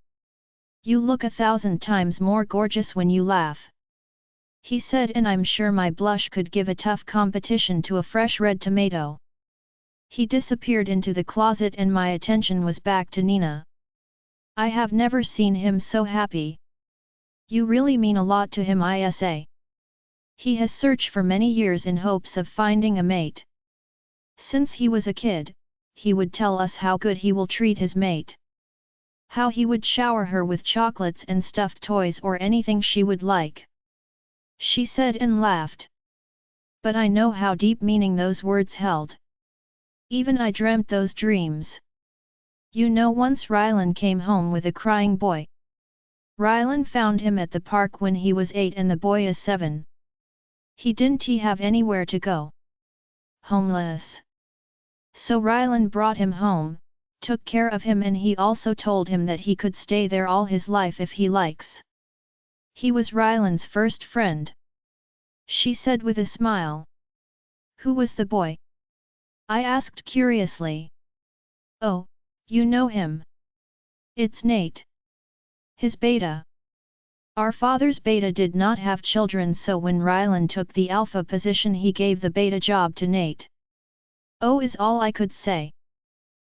You look 1,000 times more gorgeous when you laugh. He said, and I'm sure my blush could give a tough competition to a fresh red tomato. He disappeared into the closet and my attention was back to Nina. I have never seen him so happy. You really mean a lot to him, Isa. He has searched for many years in hopes of finding a mate. Since he was a kid, he would tell us how good he will treat his mate. How he would shower her with chocolates and stuffed toys or anything she would like. She said and laughed. But I know how deep meaning those words held. Even I dreamt those dreams. You know, once Rylan came home with a crying boy. Rylan found him at the park when he was 8 and the boy is 7. He didn't have anywhere to go. Homeless. So Rylan brought him home, took care of him, and he also told him that he could stay there all his life if he likes. He was Rylan's first friend. She said with a smile. Who was the boy? I asked curiously. Oh, you know him. It's Nate. His beta. Our father's beta did not have children, so when Rylan took the alpha position he gave the beta job to Nate. Oh, is all I could say.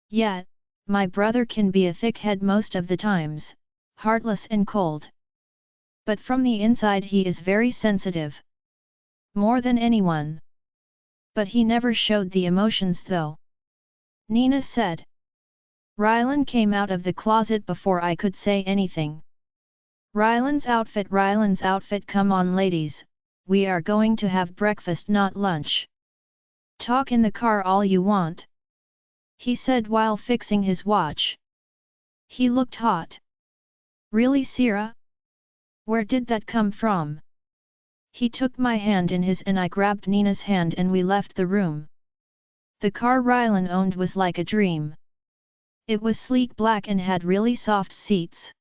Yeah, my brother can be a thickhead most of the times, heartless and cold. But from the inside he is very sensitive. More than anyone. But he never showed the emotions though. Nina said. Rylan came out of the closet before I could say anything. Rylan's outfit, come on ladies, we are going to have breakfast not lunch. Talk in the car all you want. He said while fixing his watch. He looked hot. Really, Sierra? Where did that come from? He took my hand in his and I grabbed Nina's hand and we left the room. The car Rylan owned was like a dream. It was sleek black and had really soft seats.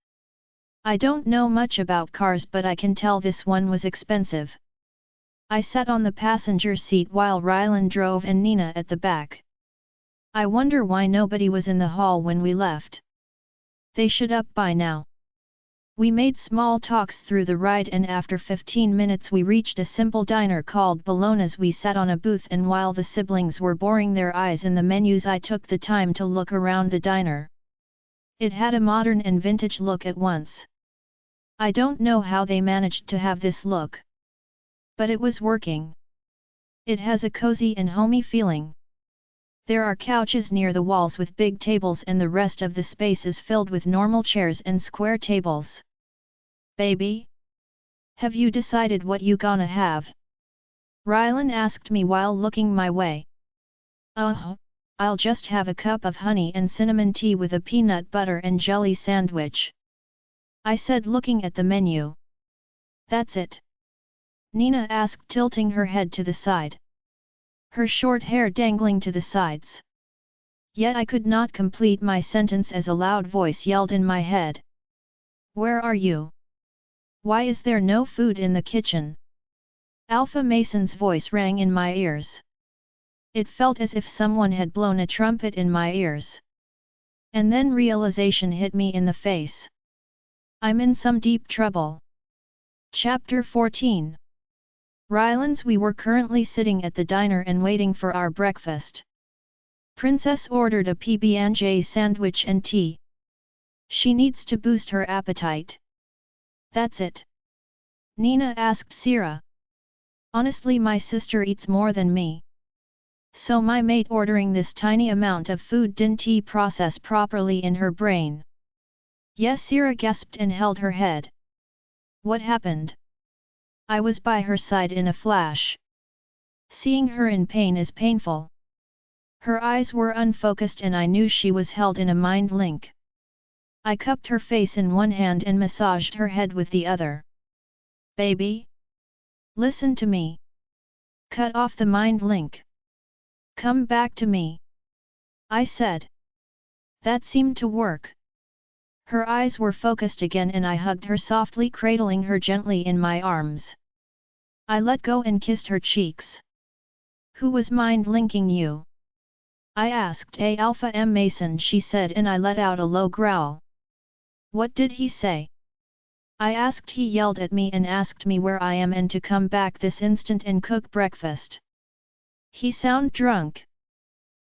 I don't know much about cars, but I can tell this one was expensive. I sat on the passenger seat while Rylan drove and Nina at the back. I wonder why nobody was in the hall when we left. They should up by now. We made small talks through the ride and after 15 minutes we reached a simple diner called Bologna's. We sat on a booth and while the siblings were boring their eyes in the menus I took the time to look around the diner. It had a modern and vintage look at once. I don't know how they managed to have this look. But it was working. It has a cozy and homey feeling. There are couches near the walls with big tables and the rest of the space is filled with normal chairs and square tables. Baby? Have you decided what you gonna have? Rylan asked me while looking my way. I'll just have a cup of honey and cinnamon tea with a peanut butter and jelly sandwich. I said looking at the menu. That's it? Nina asked tilting her head to the side. Her short hair dangling to the sides. Yet I could not complete my sentence as a loud voice yelled in my head. Where are you? Why is there no food in the kitchen? Alpha Mason's voice rang in my ears. It felt as if someone had blown a trumpet in my ears. And then realization hit me in the face. I'm in some deep trouble. Chapter 14. Rylands. We were currently sitting at the diner and waiting for our breakfast. Princess ordered a PB&J sandwich and tea. She needs to boost her appetite. That's it. Nina asked Sierra. Honestly, my sister eats more than me. So my mate ordering this tiny amount of food didn't process properly in her brain. Yes, Sierra gasped and held her head. What happened? I was by her side in a flash. Seeing her in pain is painful. Her eyes were unfocused and I knew she was held in a mind link. I cupped her face in one hand and massaged her head with the other. Baby? Listen to me. Cut off the mind link. Come back to me. I said. That seemed to work. Her eyes were focused again and I hugged her softly, cradling her gently in my arms. I let go and kissed her cheeks. Who was mind-linking you? I asked. Alpha M. Mason, she said, and I let out a low growl. What did he say? I asked. He yelled at me and asked me where I am and to come back this instant and cook breakfast. He sound drunk.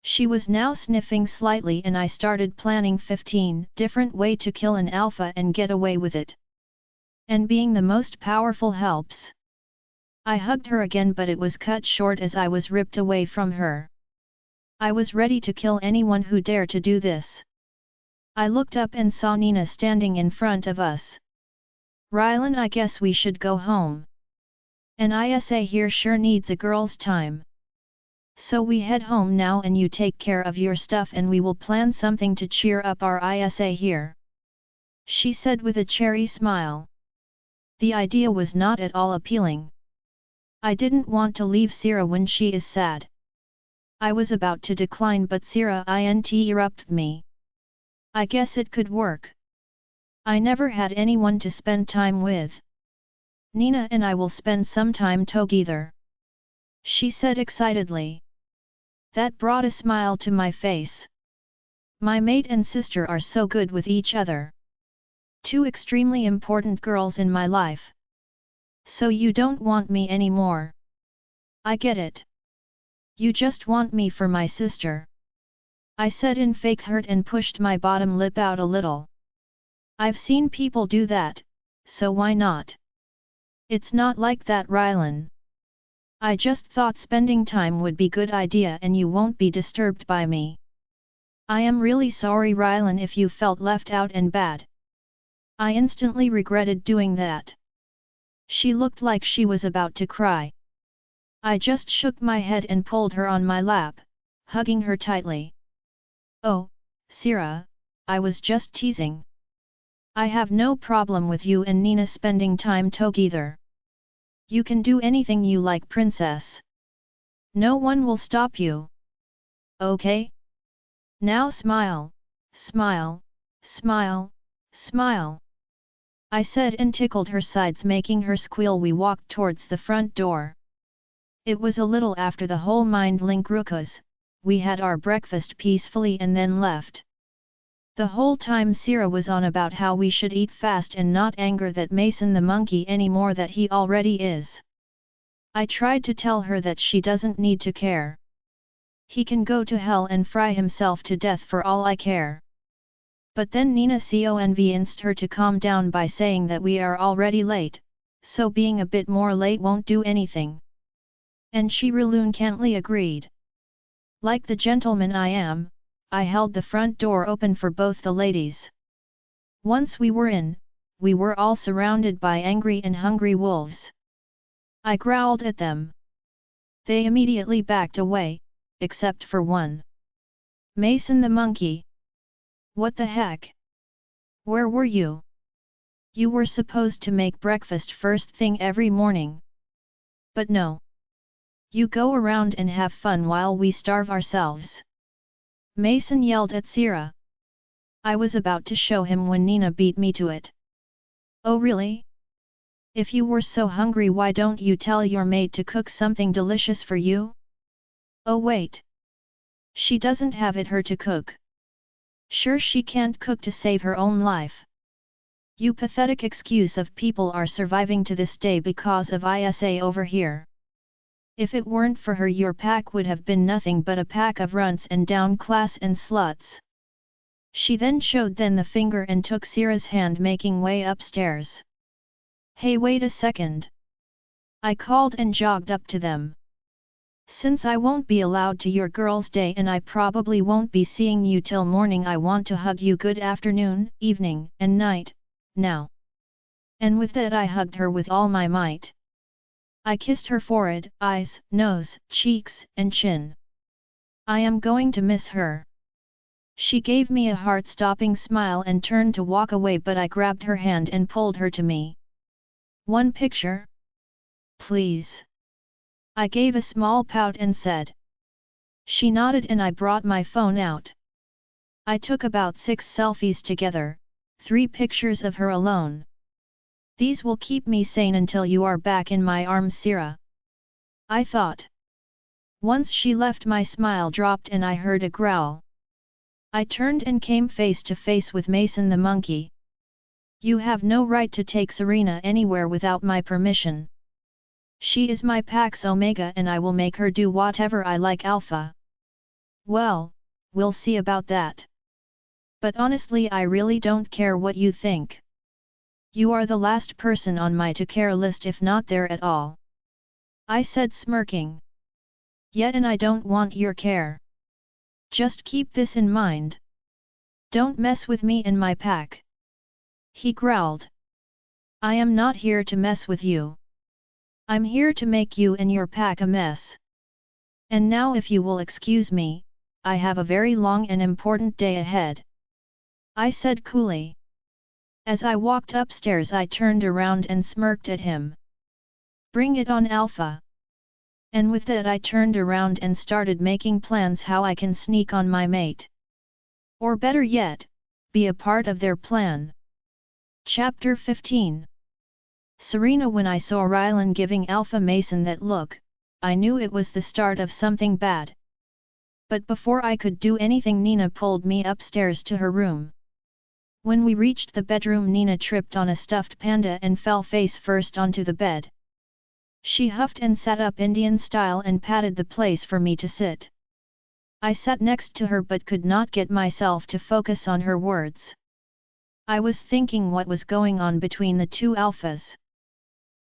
She was now sniffing slightly and I started planning 15 different ways to kill an alpha and get away with it. And being the most powerful helps. I hugged her again, but it was cut short as I was ripped away from her. I was ready to kill anyone who dared to do this. I looked up and saw Nina standing in front of us. Rylan, I guess we should go home. An ISA here sure needs a girl's time. So we head home now and you take care of your stuff and we will plan something to cheer up our ISA here. She said with a cherry smile. The idea was not at all appealing. I didn't want to leave Sierra when she is sad. I was about to decline but Sierra interrupted me. I guess it could work. I never had anyone to spend time with. Nina and I will spend some time together. She said excitedly. That brought a smile to my face. My mate and sister are so good with each other. Two extremely important girls in my life. So you don't want me anymore. I get it. You just want me for my sister. I said in fake hurt and pushed my bottom lip out a little. I've seen people do that, so why not? It's not like that, Rylan. I just thought spending time would be good idea and you won't be disturbed by me. I am really sorry, Rylan, if you felt left out and bad. I instantly regretted doing that. She looked like she was about to cry. I just shook my head and pulled her on my lap, hugging her tightly. Oh, Sierra, I was just teasing. I have no problem with you and Nina spending time together. You can do anything you like, princess. No one will stop you. Okay? Now smile, smile, smile, smile. I said and tickled her sides, making her squeal. We walked towards the front door. It was a little after the whole mind link ruckus. We had our breakfast peacefully and then left. The whole time Sierra was on about how we should eat fast and not anger that Mason the monkey any more that he already is. I tried to tell her that she doesn't need to care. He can go to hell and fry himself to death for all I care. But then Nina convinced her to calm down by saying that we are already late, so being a bit more late won't do anything. And she reluctantly agreed. Like the gentleman I am, I held the front door open for both the ladies. Once we were in, we were all surrounded by angry and hungry wolves. I growled at them. They immediately backed away, except for one. Mason the monkey. What the heck? Where were you? You were supposed to make breakfast first thing every morning. But no. You go around and have fun while we starve ourselves. Mason yelled at Sierra. I was about to show him when Nina beat me to it. Oh really? If you were so hungry, why don't you tell your maid to cook something delicious for you? Oh wait. She doesn't have it her to cook. Sure, she can't cook to save her own life. You pathetic excuse of people are surviving to this day because of ISA over here. If it weren't for her, your pack would have been nothing but a pack of runts and down class and sluts. She then showed the finger and took Sira's hand, making way upstairs. Hey, wait a second. I called and jogged up to them. Since I won't be allowed to your girls' day and I probably won't be seeing you till morning, I want to hug you good afternoon, evening, and night, now. And with that I hugged her with all my might. I kissed her forehead, eyes, nose, cheeks, and chin. I am going to miss her. She gave me a heart-stopping smile and turned to walk away, but I grabbed her hand and pulled her to me. One picture? Please. I gave a small pout and said. She nodded and I brought my phone out. I took about 6 selfies together, 3 pictures of her alone. These will keep me sane until you are back in my arms, Sira. I thought. Once she left, my smile dropped and I heard a growl. I turned and came face to face with Mason the monkey. You have no right to take Serena anywhere without my permission. She is my Pax Omega and I will make her do whatever I like, Alpha. Well, we'll see about that. But honestly, I really don't care what you think. You are the last person on my to-care list, if not there at all. I said, smirking. Yet and I don't want your care. Just keep this in mind. Don't mess with me and my pack. He growled. I am not here to mess with you. I'm here to make you and your pack a mess. And now, if you will excuse me, I have a very long and important day ahead. I said coolly. As I walked upstairs, I turned around and smirked at him. Bring it on, Alpha. And with that I turned around and started making plans how I can sneak on my mate. Or better yet, be a part of their plan. Chapter 15. Serena. When I saw Rylan giving Alpha Mason that look, I knew it was the start of something bad. But before I could do anything, Nina pulled me upstairs to her room. When we reached the bedroom, Nina tripped on a stuffed panda and fell face first onto the bed. She huffed and sat up Indian style and patted the place for me to sit. I sat next to her but could not get myself to focus on her words. I was thinking what was going on between the two alphas.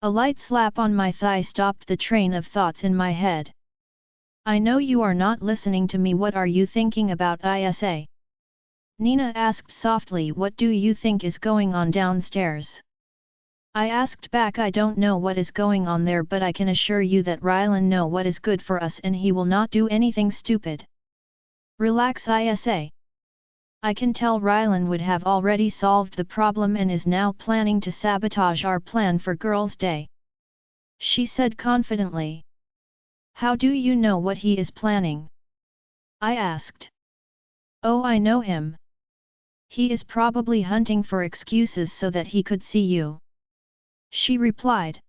A light slap on my thigh stopped the train of thoughts in my head. I know you are not listening to me. What are you thinking about, Isa? Nina asked softly. What do you think is going on downstairs? I asked back. I don't know what is going on there, but I can assure you that Rylan know what is good for us and he will not do anything stupid. Relax, Isa. I can tell Rylan would have already solved the problem and is now planning to sabotage our plan for Girls' Day. She said confidently. How do you know what he is planning? I asked. Oh, I know him. He is probably hunting for excuses so that he could see you. She replied.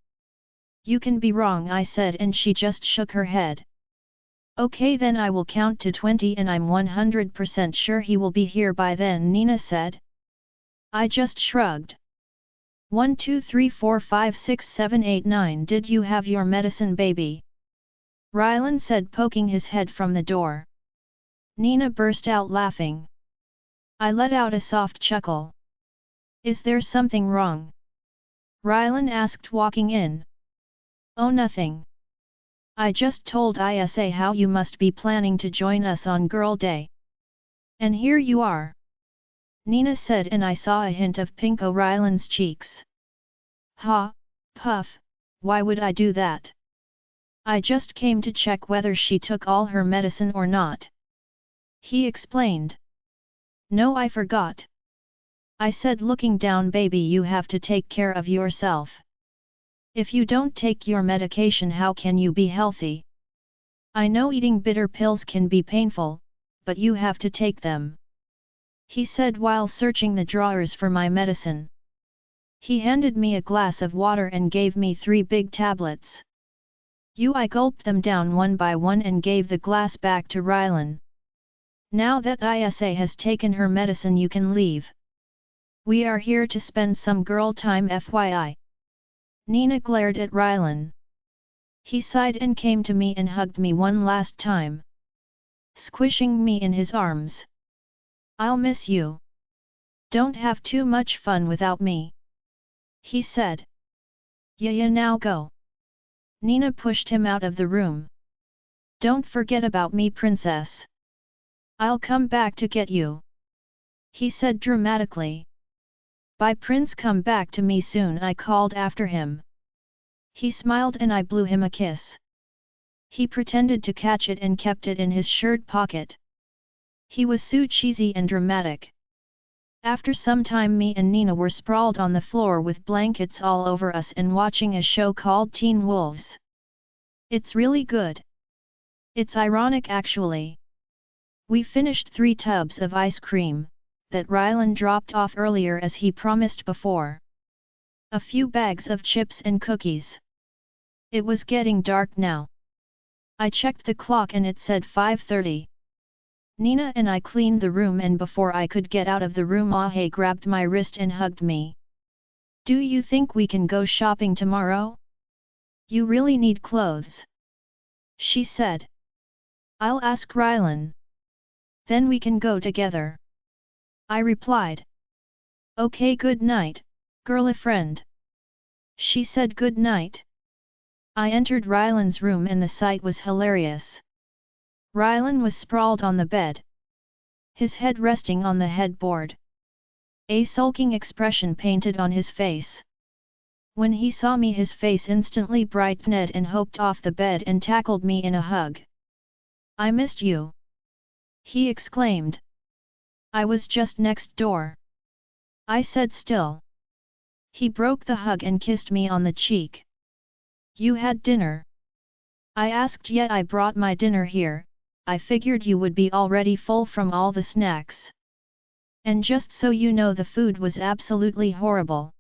You can be wrong, I said, and she just shook her head. Okay, then I will count to 20 and I'm 100% sure he will be here by then, Nina said. I just shrugged. 1 2 3 4 5 6 7 8 9 Did you have your medicine, baby? Rylan said, poking his head from the door. Nina burst out laughing. I let out a soft chuckle. Is there something wrong? Rylan asked, walking in. Oh, nothing. I just told Isa how you must be planning to join us on Girl Day. And here you are. Nina said, and I saw a hint of pink on Rylan's cheeks. Ha, puff, why would I do that? I just came to check whether she took all her medicine or not. He explained. No, I forgot. I said, looking down. Baby, you have to take care of yourself. If you don't take your medication, how can you be healthy? I know eating bitter pills can be painful, but you have to take them. He said while searching the drawers for my medicine. He handed me a glass of water and gave me 3 big tablets. I gulped them down one by one and gave the glass back to Rylan. Now that Isa has taken her medicine, you can leave. We are here to spend some girl time FYI. Nina glared at Rylan. He sighed and came to me and hugged me one last time, squishing me in his arms. I'll miss you. Don't have too much fun without me, he said. Yeah, now go. Nina pushed him out of the room. Don't forget about me, princess. I'll come back to get you, he said dramatically. Bye prince, come back to me soon, I called after him. He smiled and I blew him a kiss. He pretended to catch it and kept it in his shirt pocket. He was so cheesy and dramatic. After some time, me and Nina were sprawled on the floor with blankets all over us and watching a show called Teen Wolves. It's really good. It's ironic actually. We finished 3 tubs of ice cream, that Rylan dropped off earlier as he promised before. A few bags of chips and cookies. It was getting dark now. I checked the clock and it said 5:30. Nina and I cleaned the room, and before I could get out of the room, Ahe grabbed my wrist and hugged me. Do you think we can go shopping tomorrow? You really need clothes, she said. I'll ask Rylan. Then we can go together, I replied. Okay, good night, girlfriend. She said good night. I entered Rylan's room and the sight was hilarious. Rylan was sprawled on the bed, his head resting on the headboard. A sulking expression painted on his face. When he saw me, his face instantly brightened and hopped off the bed and tackled me in a hug. I missed you, he exclaimed. I was just next door, I said still. He broke the hug and kissed me on the cheek. You had dinner? I asked. Yeah, I brought my dinner here. I figured you would be already full from all the snacks. And just so you know, the food was absolutely horrible.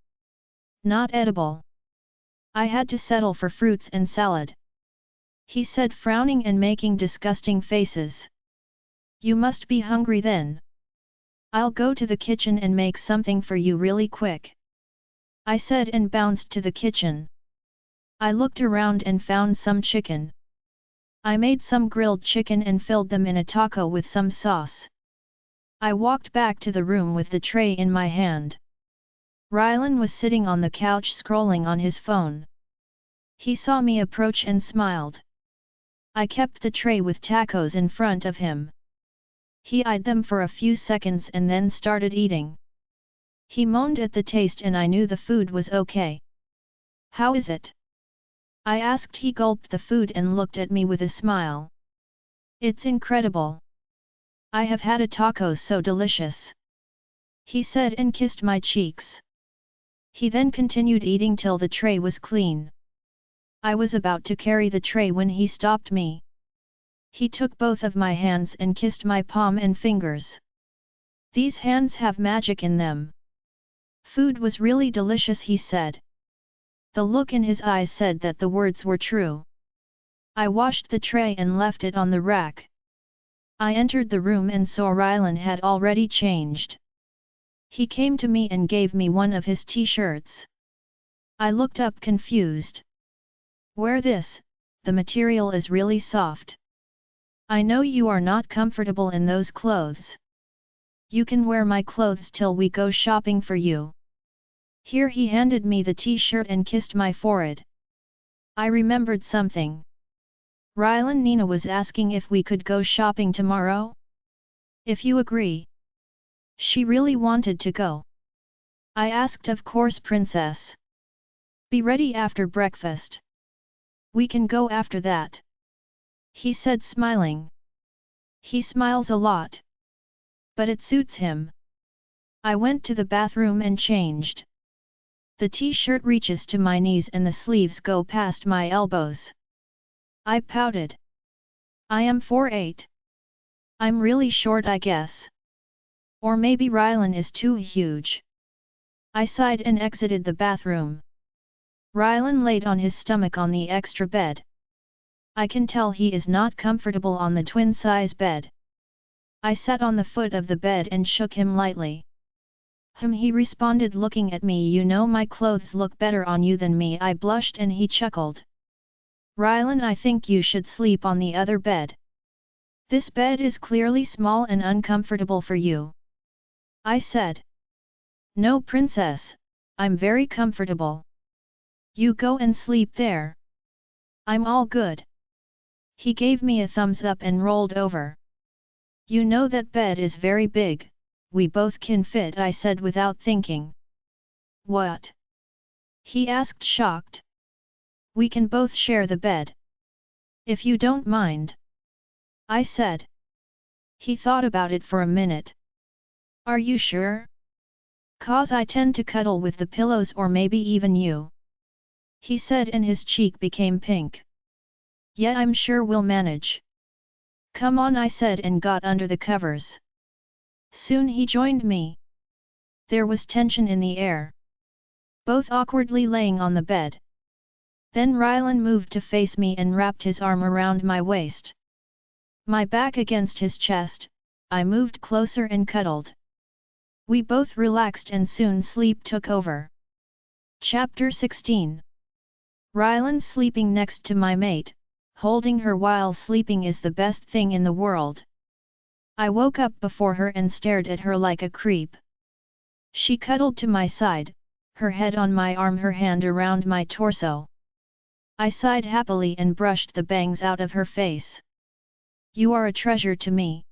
Not edible. I had to settle for fruits and salad, he said, frowning and making disgusting faces. You must be hungry then. I'll go to the kitchen and make something for you really quick, I said and bounced to the kitchen. I looked around and found some chicken. I made some grilled chicken and filled them in a taco with some sauce. I walked back to the room with the tray in my hand. Rylan was sitting on the couch scrolling on his phone. He saw me approach and smiled. I kept the tray with tacos in front of him. He eyed them for a few seconds and then started eating. He moaned at the taste and I knew the food was okay. How is it? I asked. He gulped the food and looked at me with a smile. It's incredible. I have had a taco so delicious, he said and kissed my cheeks. He then continued eating till the tray was clean. I was about to carry the tray when he stopped me. He took both of my hands and kissed my palm and fingers. These hands have magic in them. Food was really delicious, he said. The look in his eyes said that the words were true. I washed the tray and left it on the rack. I entered the room and saw Rylan had already changed. He came to me and gave me one of his t-shirts. I looked up confused. Wear this, the material is really soft. I know you are not comfortable in those clothes. You can wear my clothes till we go shopping for you. Here he handed me the t-shirt and kissed my forehead. I remembered something. Rylan, Nina was asking if we could go shopping tomorrow? If you agree. She really wanted to go. I asked. Of course, princess. Be ready after breakfast. We can go after that, he said, smiling. He smiles a lot, but it suits him. I went to the bathroom and changed. The t-shirt reaches to my knees and the sleeves go past my elbows. I pouted. I am 4'8". I'm really short, I guess. Or maybe Rylan is too huge. I sighed and exited the bathroom. Rylan laid on his stomach on the extra bed. I can tell he is not comfortable on the twin-size bed. I sat on the foot of the bed and shook him lightly. He responded looking at me. You know my clothes look better on you than me. I blushed and he chuckled. Rylan, I think you should sleep on the other bed. This bed is clearly small and uncomfortable for you. I said. No princess, I'm very comfortable. You go and sleep there. I'm all good. He gave me a thumbs up and rolled over. You know that bed is very big, we both can fit, I said without thinking. What? He asked shocked. We can both share the bed. If you don't mind. I said. He thought about it for a minute. Are you sure? 'Cause I tend to cuddle with the pillows, or maybe even you. He said and his cheek became pink. Yeah, I'm sure we'll manage. Come on, I said and got under the covers. Soon he joined me. There was tension in the air. Both awkwardly laying on the bed. Then Rylan moved to face me and wrapped his arm around my waist. My back against his chest, I moved closer and cuddled. We both relaxed and soon sleep took over. Chapter 16. Rylan sleeping next to my mate, holding her while sleeping is the best thing in the world. I woke up before her and stared at her like a creep. She cuddled to my side, her head on my arm, her hand around my torso. I sighed happily and brushed the bangs out of her face. You are a treasure to me.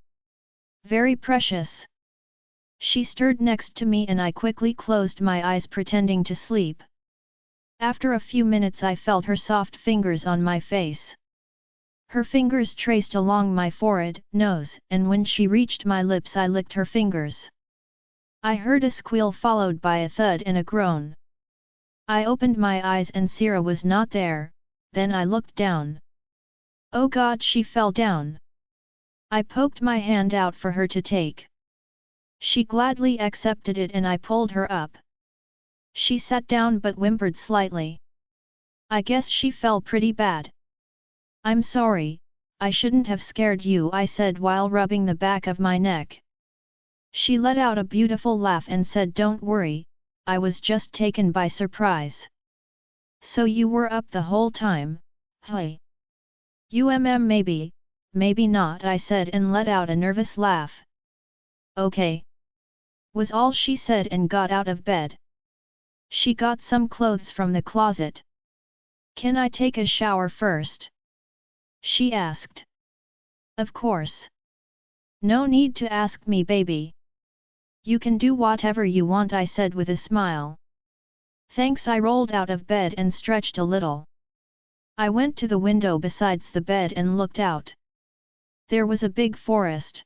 Very precious. She stirred next to me and I quickly closed my eyes pretending to sleep. After a few minutes I felt her soft fingers on my face. Her fingers traced along my forehead, nose, and when she reached my lips I licked her fingers. I heard a squeal followed by a thud and a groan. I opened my eyes and Sira was not there, then I looked down. Oh God, she fell down. I poked my hand out for her to take. She gladly accepted it and I pulled her up. She sat down but whimpered slightly. I guess she fell pretty bad. I'm sorry, I shouldn't have scared you, I said while rubbing the back of my neck. She let out a beautiful laugh and said, don't worry, I was just taken by surprise. So you were up the whole time, huh? Maybe not, I said and let out a nervous laugh. Okay. Was all she said and got out of bed. She got some clothes from the closet. Can I take a shower first? She asked. Of course. No need to ask me, baby. You can do whatever you want, I said with a smile. Thanks. I rolled out of bed and stretched a little. I went to the window besides the bed and looked out. There was a big forest.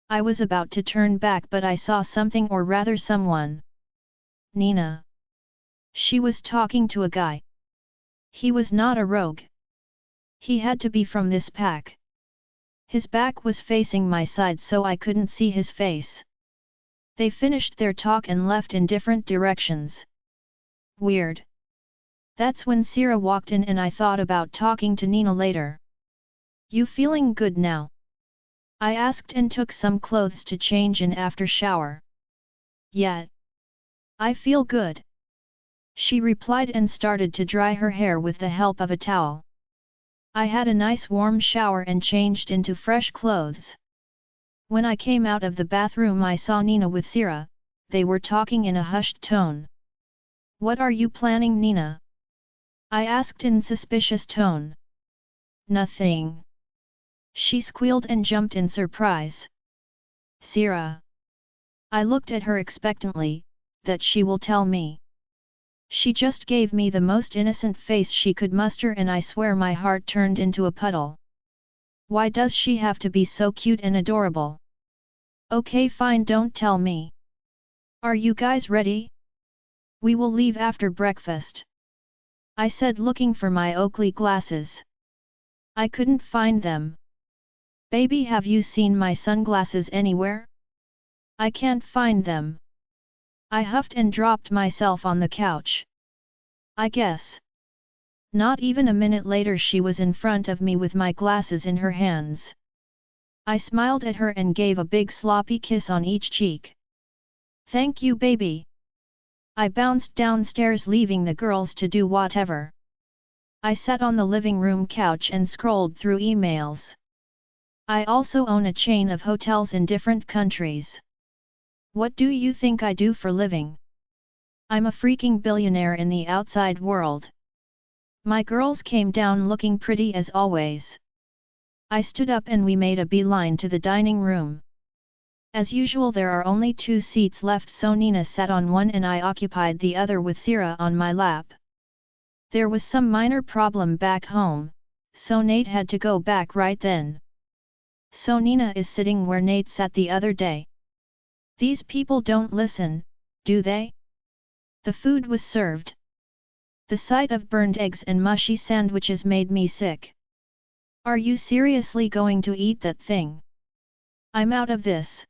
I was about to turn back but I saw something, or rather someone. Nina. She was talking to a guy. He was not a rogue. He had to be from this pack. His back was facing my side so I couldn't see his face. They finished their talk and left in different directions. Weird. That's when Sira walked in and I thought about talking to Nina later. You feeling good now? I asked and took some clothes to change in after shower. Yeah. I feel good. She replied and started to dry her hair with the help of a towel. I had a nice warm shower and changed into fresh clothes. When I came out of the bathroom I saw Nina with Sira. They were talking in a hushed tone. What are you planning, Nina? I asked in suspicious tone. Nothing. She squealed and jumped in surprise. Sira. I looked at her expectantly, that she will tell me. She just gave me the most innocent face she could muster and I swear my heart turned into a puddle. Why does she have to be so cute and adorable? Okay, fine, don't tell me. Are you guys ready? We will leave after breakfast. I said looking for my Oakley glasses. I couldn't find them. Baby, have you seen my sunglasses anywhere? I can't find them. I huffed and dropped myself on the couch. I guess. Not even a minute later she was in front of me with my glasses in her hands. I smiled at her and gave a big sloppy kiss on each cheek. Thank you, baby. I bounced downstairs, leaving the girls to do whatever. I sat on the living room couch and scrolled through emails. I also own a chain of hotels in different countries. What do you think I do for living? I'm a freaking billionaire in the outside world. My girls came down looking pretty as always. I stood up and we made a beeline to the dining room. As usual, there are only 2 seats left, so Nina sat on one and I occupied the other with Sierra on my lap. There was some minor problem back home, so Nate had to go back right then. So Nina is sitting where Nate sat the other day. These people don't listen, do they? The food was served. The sight of burned eggs and mushy sandwiches made me sick. Are you seriously going to eat that thing? I'm out of this.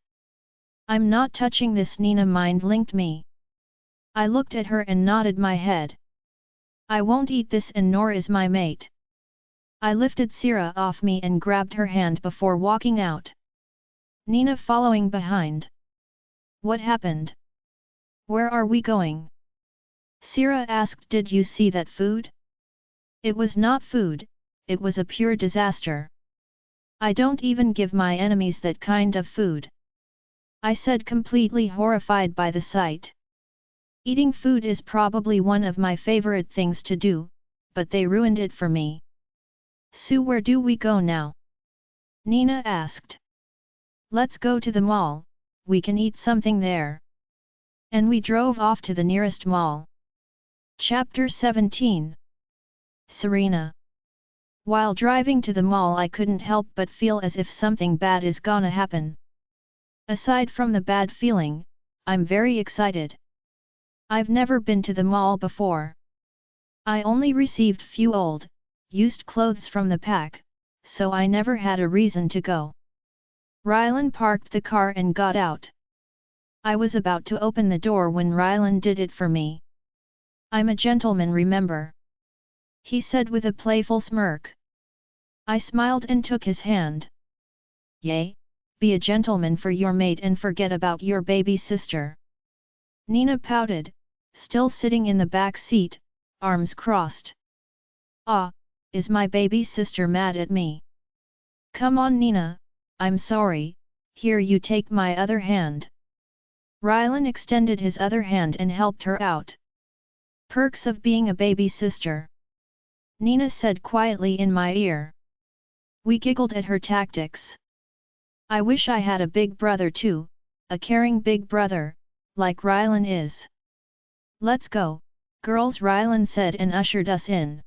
I'm not touching this, Nina mind-linked me. I looked at her and nodded my head. I won't eat this, and nor is my mate. I lifted Sierra off me and grabbed her hand before walking out. Nina following behind. What happened? Where are we going? Sierra asked. Did you see that food? It was not food, it was a pure disaster. I don't even give my enemies that kind of food. I said, completely horrified by the sight. Eating food is probably one of my favorite things to do, but they ruined it for me. Sue, where do we go now? Nina asked. Let's go to the mall, we can eat something there. And we drove off to the nearest mall. Chapter 17. Serena. While driving to the mall, I couldn't help but feel as if something bad is gonna happen. Aside from the bad feeling, I'm very excited. I've never been to the mall before. I only received few old, used clothes from the pack, so I never had a reason to go. Rylan parked the car and got out. I was about to open the door when Rylan did it for me. I'm a gentleman, remember? He said with a playful smirk. I smiled and took his hand. Yay, be a gentleman for your mate and forget about your baby sister. Nina pouted, still sitting in the back seat, arms crossed. Ah, is my baby sister mad at me? Come on, Nina, I'm sorry, here, you take my other hand. Rylan extended his other hand and helped her out. Perks of being a baby sister, Nina said quietly in my ear. We giggled at her tactics. I wish I had a big brother too, a caring big brother, like Rylan is. Let's go, girls, Rylan said and ushered us in.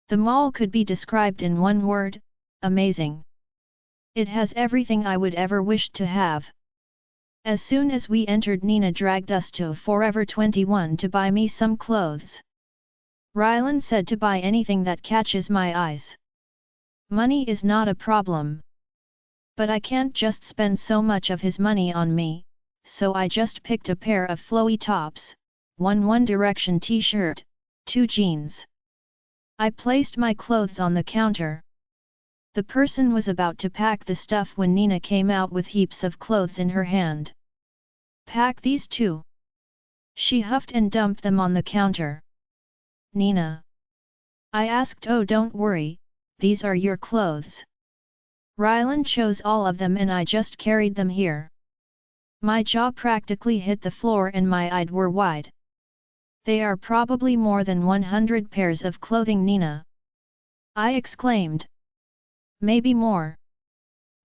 The mall could be described in one word: amazing. It has everything I would ever wish to have. As soon as we entered, Nina dragged us to Forever 21 to buy me some clothes. Rylan said to buy anything that catches my eyes. Money is not a problem. But I can't just spend so much of his money on me, so I just picked a pair of flowy tops, one One Direction t-shirt, 2 jeans. I placed my clothes on the counter. The person was about to pack the stuff when Nina came out with heaps of clothes in her hand. Pack these too. She huffed and dumped them on the counter. Nina. I asked. Oh, don't worry, these are your clothes. Rylan chose all of them and I just carried them here. My jaw practically hit the floor and my eyes were wide. They are probably more than 100 pairs of clothing, Nina. I exclaimed. Maybe more.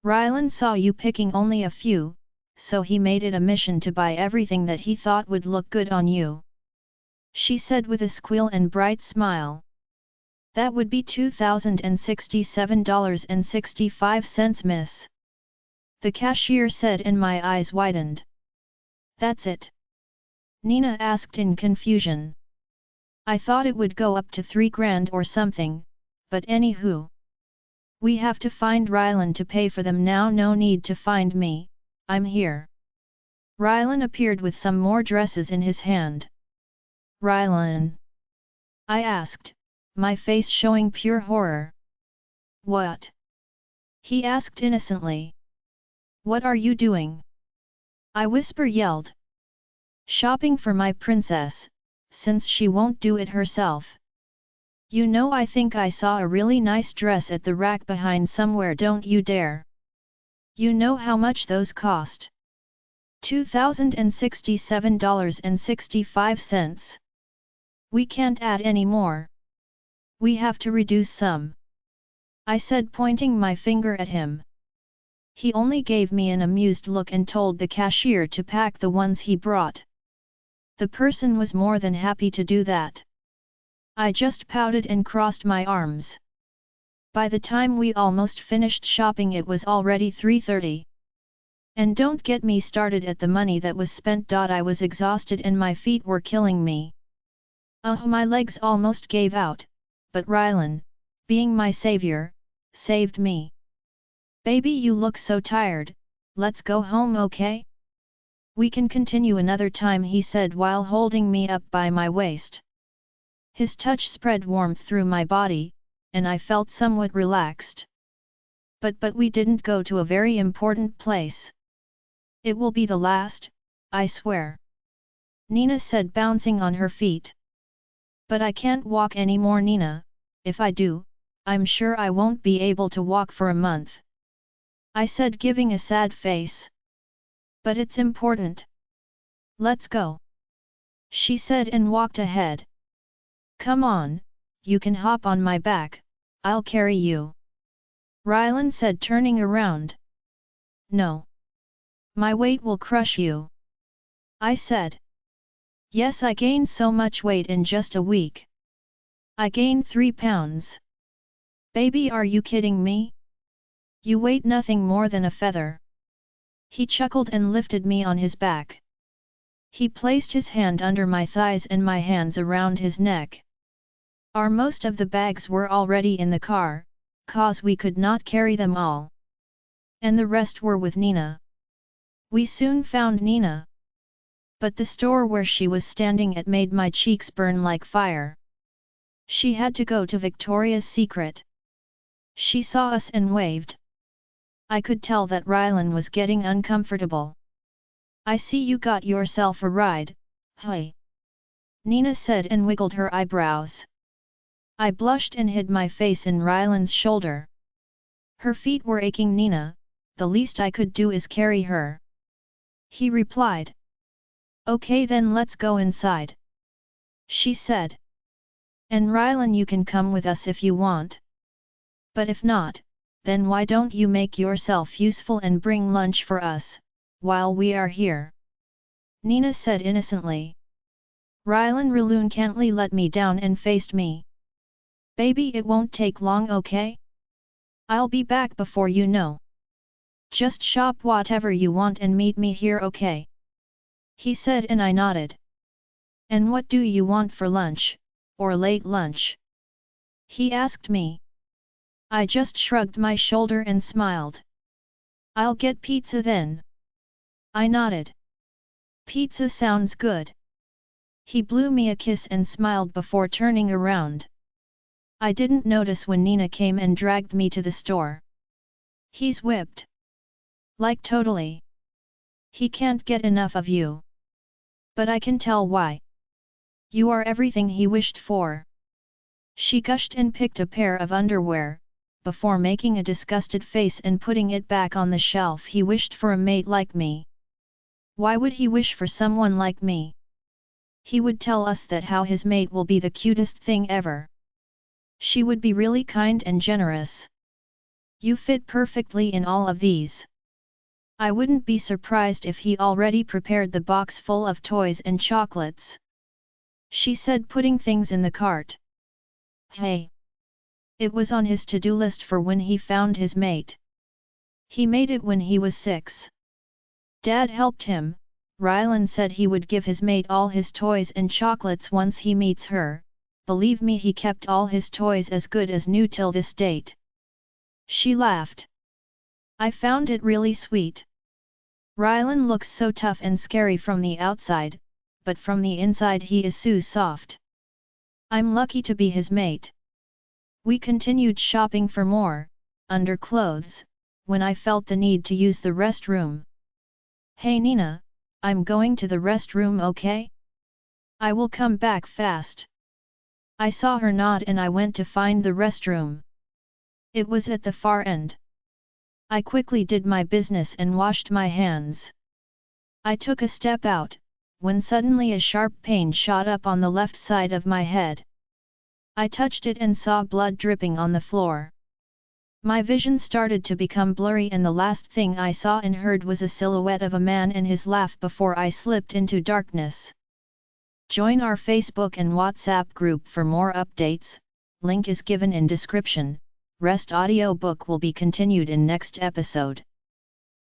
Rylan saw you picking only a few, so he made it a mission to buy everything that he thought would look good on you. She said with a squeal and bright smile. That would be $2,067.65, miss. The cashier said and my eyes widened. That's it? Nina asked in confusion. I thought it would go up to 3 grand or something, but anywho. We have to find Rylan to pay for them now. No need to find me, I'm here. Rylan appeared with some more dresses in his hand. Rylan? I asked, my face showing pure horror. What? He asked innocently. What are you doing? I yelled. Shopping for my princess, since she won't do it herself. You know, I think I saw a really nice dress at the rack behind somewhere, don't you dare. You know how much those cost? $2,067.65. We can't add any more. We have to reduce some. I said, pointing my finger at him. He only gave me an amused look and told the cashier to pack the ones he brought. The person was more than happy to do that. I just pouted and crossed my arms. By the time we almost finished shopping, it was already 3:30. And don't get me started at the money that was spent. I was exhausted and my feet were killing me. My legs almost gave out, but Rylan, being my savior, saved me. Baby, you look so tired, let's go home, okay? We can continue another time, he said while holding me up by my waist. His touch spread warmth through my body, and I felt somewhat relaxed. But we didn't go to a very important place. It will be the last, I swear. Nina said, bouncing on her feet. But I can't walk anymore, Nina. If I do, I'm sure I won't be able to walk for a month. I said, giving a sad face. But it's important. Let's go. She said and walked ahead. Come on, you can hop on my back, I'll carry you. Rylan said, turning around. No. My weight will crush you. I said. Yes, I gained so much weight in just a week. I gained 3 pounds. Baby, are you kidding me? You weigh nothing more than a feather. He chuckled and lifted me on his back. He placed his hand under my thighs and my hands around his neck. Most of the bags were already in the car, cause we could not carry them all. And the rest were with Nina. We soon found Nina. But the store where she was standing at made my cheeks burn like fire. She had to go to Victoria's Secret. She saw us and waved. I could tell that Rylan was getting uncomfortable. I see you got yourself a ride, hey. Nina said and wiggled her eyebrows. I blushed and hid my face in Rylan's shoulder. Her feet were aching, Nina, the least I could do is carry her. He replied. Okay then, let's go inside. She said. And Rylan, you can come with us if you want. But if not, then why don't you make yourself useful and bring lunch for us, while we are here? Nina said innocently. Rylan reluctantly let me down and faced me. Baby, it won't take long, okay? I'll be back before you know. Just shop whatever you want and meet me here, okay? He said and I nodded. And what do you want for lunch, or late lunch? He asked me. I just shrugged my shoulder and smiled. I'll get pizza then. I nodded. Pizza sounds good. He blew me a kiss and smiled before turning around. I didn't notice when Nina came and dragged me to the store. He's whipped. Like totally. He can't get enough of you. But I can tell why. You are everything he wished for. She gushed and picked a pair of underwear, before making a disgusted face and putting it back on the shelf. He wished for a mate like me. Why would he wish for someone like me? He would tell us that how his mate will be the cutest thing ever. She would be really kind and generous. You fit perfectly in all of these. I wouldn't be surprised if he already prepared the box full of toys and chocolates. She said, putting things in the cart. Hey! It was on his to-do list for when he found his mate. He made it when he was 6. Dad helped him. Rylan said he would give his mate all his toys and chocolates once he meets her. Believe me, he kept all his toys as good as new till this date. She laughed. I found it really sweet. Rylan looks so tough and scary from the outside, but from the inside he is so soft. I'm lucky to be his mate. We continued shopping for more underclothes, when I felt the need to use the restroom. Hey Nina, I'm going to the restroom, okay? I will come back fast. I saw her nod and I went to find the restroom. It was at the far end. I quickly did my business and washed my hands. I took a step out, when suddenly a sharp pain shot up on the left side of my head. I touched it and saw blood dripping on the floor. My vision started to become blurry and the last thing I saw and heard was a silhouette of a man and his laugh before I slipped into darkness. Join our Facebook and WhatsApp group for more updates, link is given in description. Rest audiobook will be continued in next episode.